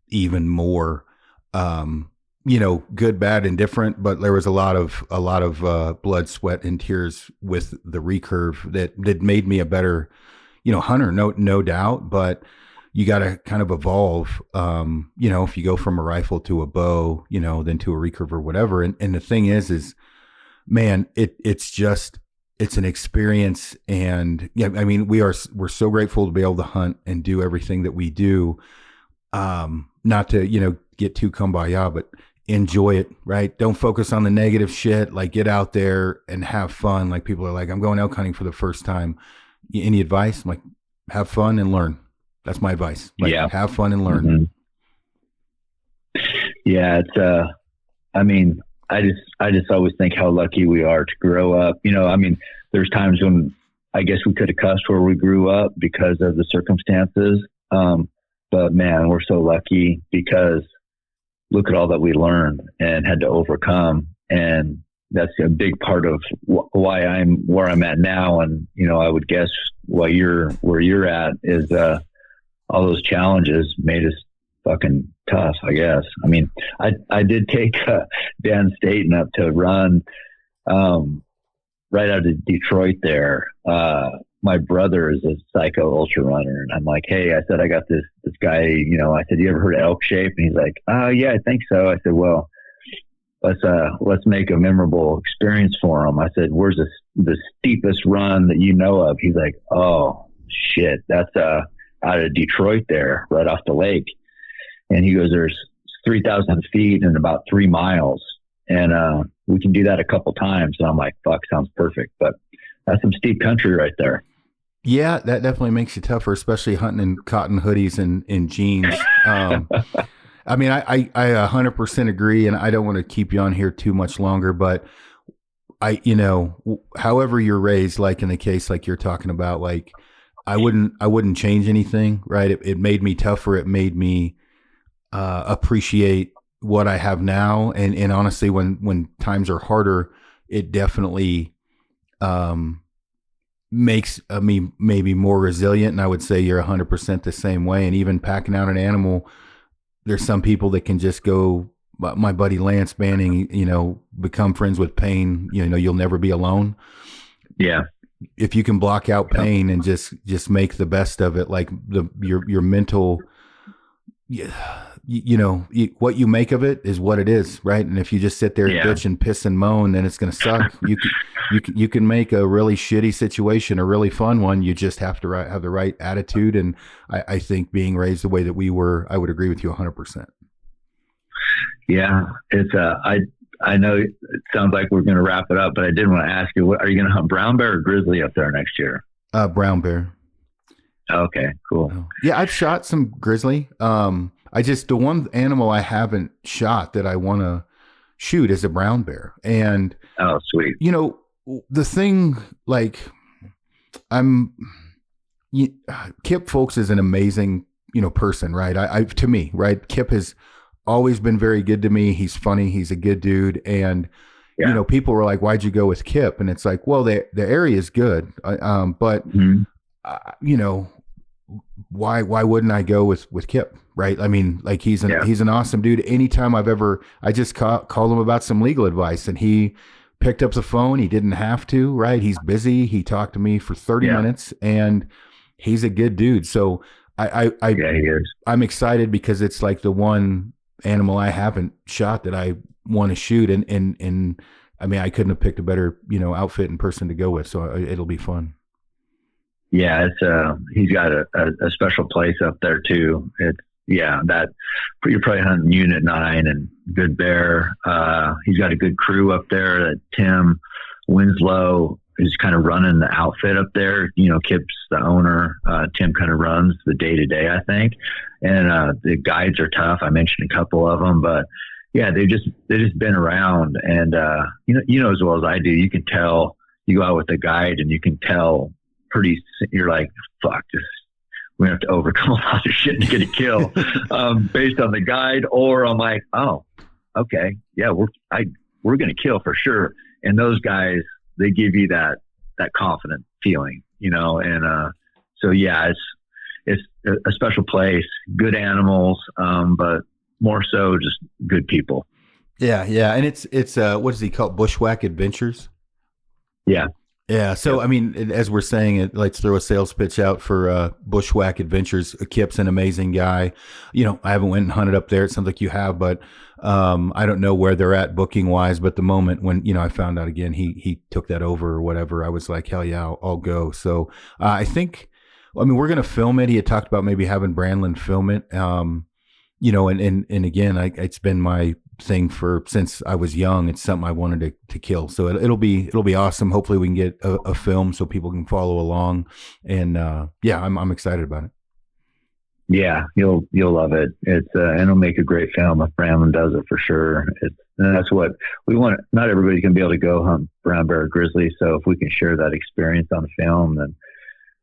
even more, good, bad, and different, but there was a lot of blood, sweat, and tears with the recurve that made me a better, hunter, no doubt, but you got to kind of evolve, if you go from a rifle to a bow, then to a recurve or whatever. And the thing is, man, it's an experience. And yeah, I mean, we're so grateful to be able to hunt and do everything that we do. Not to, get too kumbaya, but enjoy it, right? Don't focus on the negative shit. Like, get out there and have fun. Like, people are like, I'm going elk hunting for the first time. Any advice? I'm like, have fun and learn. That's my advice. Like, have fun and learn. Mm-hmm. Yeah. It's, I just always think how lucky we are to grow up. There's times when I guess we could have cussed where we grew up because of the circumstances. But man, we're so lucky because look at all that we learned and had to overcome. And that's a big part of why I'm where I'm at now. And, I would guess where you're at is, all those challenges made us fucking tough, I guess. I mean, I did take Dan Staten up to run, right out of Detroit there. My brother is a psycho ultra runner, and I'm like, hey, I said, I got this guy, I said, you ever heard of elk shape? And he's like, yeah, I think so. I said, well, let's make a memorable experience for him. I said, where's the steepest run that you know of? He's like, oh shit, that's out of Detroit there, right off the lake. And he goes, there's 3,000 feet and about 3 miles. And we can do that a couple times. And I'm like, fuck, sounds perfect. But that's some steep country right there. Yeah, that definitely makes you tougher, especially hunting in cotton hoodies and jeans. I mean, I 100% agree, and I don't want to keep you on here too much longer, but however you're raised, like in the case like you're talking about, like I wouldn't change anything, right? It made me tougher. It made me appreciate what I have now. And honestly, when times are harder, it definitely makes me maybe more resilient. And I would say you're 100% the same way. And even packing out an animal, there's some people that can just go, my buddy Lance Banning, become friends with pain. You'll never be alone. Yeah. If you can block out pain and just make the best of it, like your mental, what you make of it is what it is, right? And if you just sit there and bitch and piss and moan, then it's going to suck. You can make a really shitty situation a really fun one. You just have to have the right attitude. And I think being raised the way that we were, I would agree with you 100%. Yeah, it's I know it sounds like we're going to wrap it up, but I did want to ask you, are you going to hunt brown bear or grizzly up there next year? Brown bear. Okay, cool. Yeah, I've shot some grizzly. The one animal I haven't shot that I want to shoot is a brown bear. And oh, sweet. The thing, like, Kip Folks is an amazing, person, right? To me, right? Kip has always been very good to me. He's funny. He's a good dude. And, people were like, why'd you go with Kip? And it's like, well, the area is good. But, why wouldn't I go with Kip? Right. I mean, like he's an awesome dude. Anytime I just called him about some legal advice and he picked up the phone. He didn't have to, right? He's busy. He talked to me for 30 minutes and he's a good dude. So he is. I'm excited because it's like the one animal I haven't shot that I want to shoot. And I mean, I couldn't have picked a better, outfit and person to go with. So it'll be fun. Yeah. It's, he's got a special place up there too. It's, you're probably hunting Unit 9 and Good Bear. He's got a good crew up there. Tim Winslow is kind of running the outfit up there. Kip's the owner. Tim kind of runs the day to day, I think. And the guides are tough. I mentioned a couple of them, but yeah, they've just been around. And as well as I do, you can tell. You go out with a guide, and you can tell you're like, fuck this. We have to overcome a lot of shit to get a kill based on the guide. Or I'm like, oh, okay, yeah, we're going to kill for sure. And those guys, they give you that confident feeling, and so yeah, it's a special place, good animals, but more so just good people. Yeah. And it's what does he call it? Bushwhack Adventures? Yeah. Yeah. So, I mean, as we're saying it, let's throw a sales pitch out for Bushwhack Adventures. Kip's an amazing guy. I haven't went and hunted up there. It sounds like you have, but I don't know where they're at booking wise. But the moment when, I found out again, he took that over or whatever, I was like, hell yeah, I'll go. So I think, we're going to film it. He had talked about maybe having Brandlin film it. And again, it's been my thing since I was young. It's something I wanted to kill. So it'll be awesome. Hopefully we can get a film so people can follow along. And I'm excited about it. Yeah, you'll love it. It's and it'll make a great film if Brandlin does it for sure. And that's what we want. Not everybody's gonna be able to go hunt brown bear or grizzly. So if we can share that experience on film, then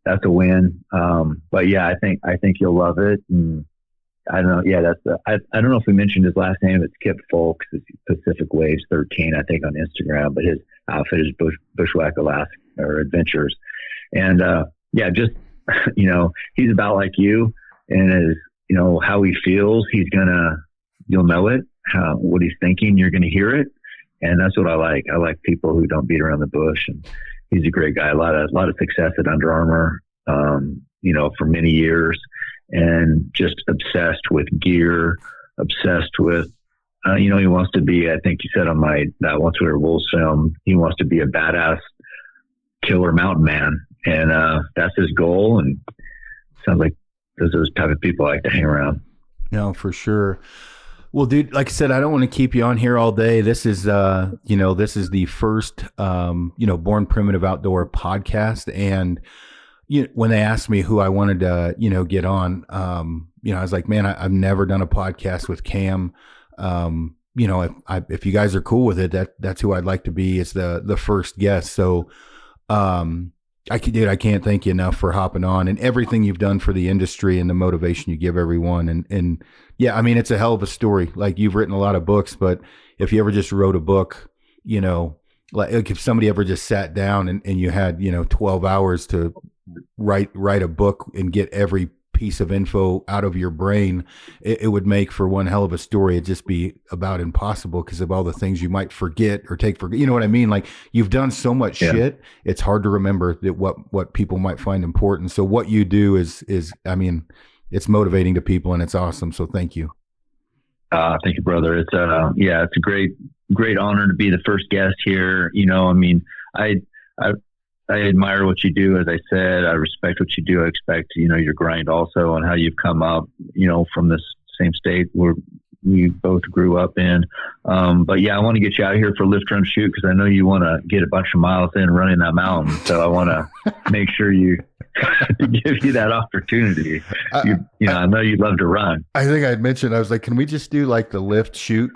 that's a win. But yeah, I think you'll love it. And I don't know. Yeah, I don't know if we mentioned his last name. It's Kip Folks. It's Pacific Waves 13, I think, on Instagram. But his outfit is Bushwhack Alaska or Adventures. And just he's about like you, and how he feels. You'll know it. What he's thinking, you're gonna hear it, and that's what I like. I like people who don't beat around the bush. And he's a great guy. A lot of success at Under Armour. For many years. And just obsessed with gear, obsessed with, he wants to be, I think you said on that Once We Were Wolves film, he wants to be a badass killer mountain man. And that's his goal. And sounds like those are the type of people I like to hang around. No, for sure. Well, dude, like I said, I don't want to keep you on here all day. This is, this is the first, Born Primitive Outdoor podcast. And when they asked me who I wanted to, get on, I was like, man, I've never done a podcast with Cam. If you guys are cool with it, that's who I'd like to be as the first guest. So, I can't thank you enough for hopping on and everything you've done for the industry and the motivation you give everyone. And yeah, it's a hell of a story. Like, you've written a lot of books, but if you ever just wrote a book, like if somebody ever just sat down and you had, 12 hours to write a book and get every piece of info out of your brain, it would make for one hell of a story. It'd just be about impossible because of all the things you might forget or take for, you know what I mean? Like, you've done so much shit. It's hard to remember that what people might find important. So what you do is, it's motivating to people, and it's awesome. So thank you. Thank you, brother. It's it's a great honor to be the first guest here. I admire what you do. As I said, I respect what you do. I expect, your grind also, and how you've come up, from this same state where we both grew up in. But yeah, I want to get you out here for lift, run, shoot, because I know you want to get a bunch of miles in running that mountain. So I want to make sure you give you that opportunity. I know you'd love to run. I think I mentioned, I was like, can we just do like the lift shoot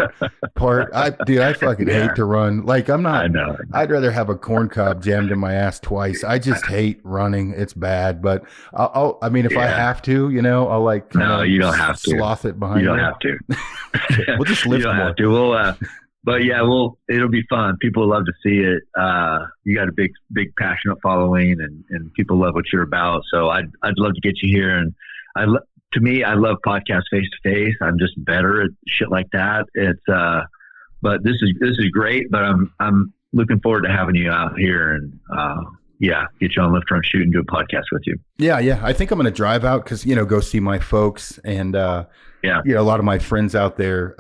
part? I fucking hate to run. Like, I'm not, I know. I'd rather have a corn cob jammed in my ass twice. I just hate running. It's bad, but if I have to, I'll like, no, you don't have to sloth it behind. You don't have to. We'll just lift you don't more. Have to. We'll, but yeah, it'll be fun. People love to see it. You got a big passionate following, and people love what you're about. So I'd love to get you here. And I love podcasts face to face. I'm just better at shit like that. It's, but this is great, but I'm looking forward to having you out here and, get you on lift, run, shoot, and do a podcast with you. Yeah. I think I'm going to drive out because, go see my folks and, a lot of my friends out there.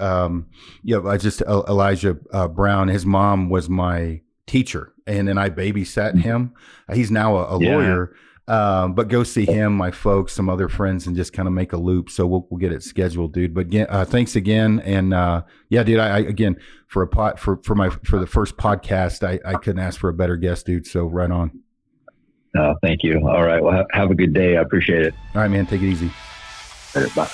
Elijah Brown, his mom was my teacher, and then I babysat him. He's now a lawyer. But go see him, my folks, some other friends, and just kind of make a loop. So we'll get it scheduled, dude. But again, thanks again. And yeah, dude, I again, for the first podcast, I couldn't ask for a better guest, dude. So right on. Thank you. All right. Well, have a good day. I appreciate it. All right, man. Take it easy. Later, bye.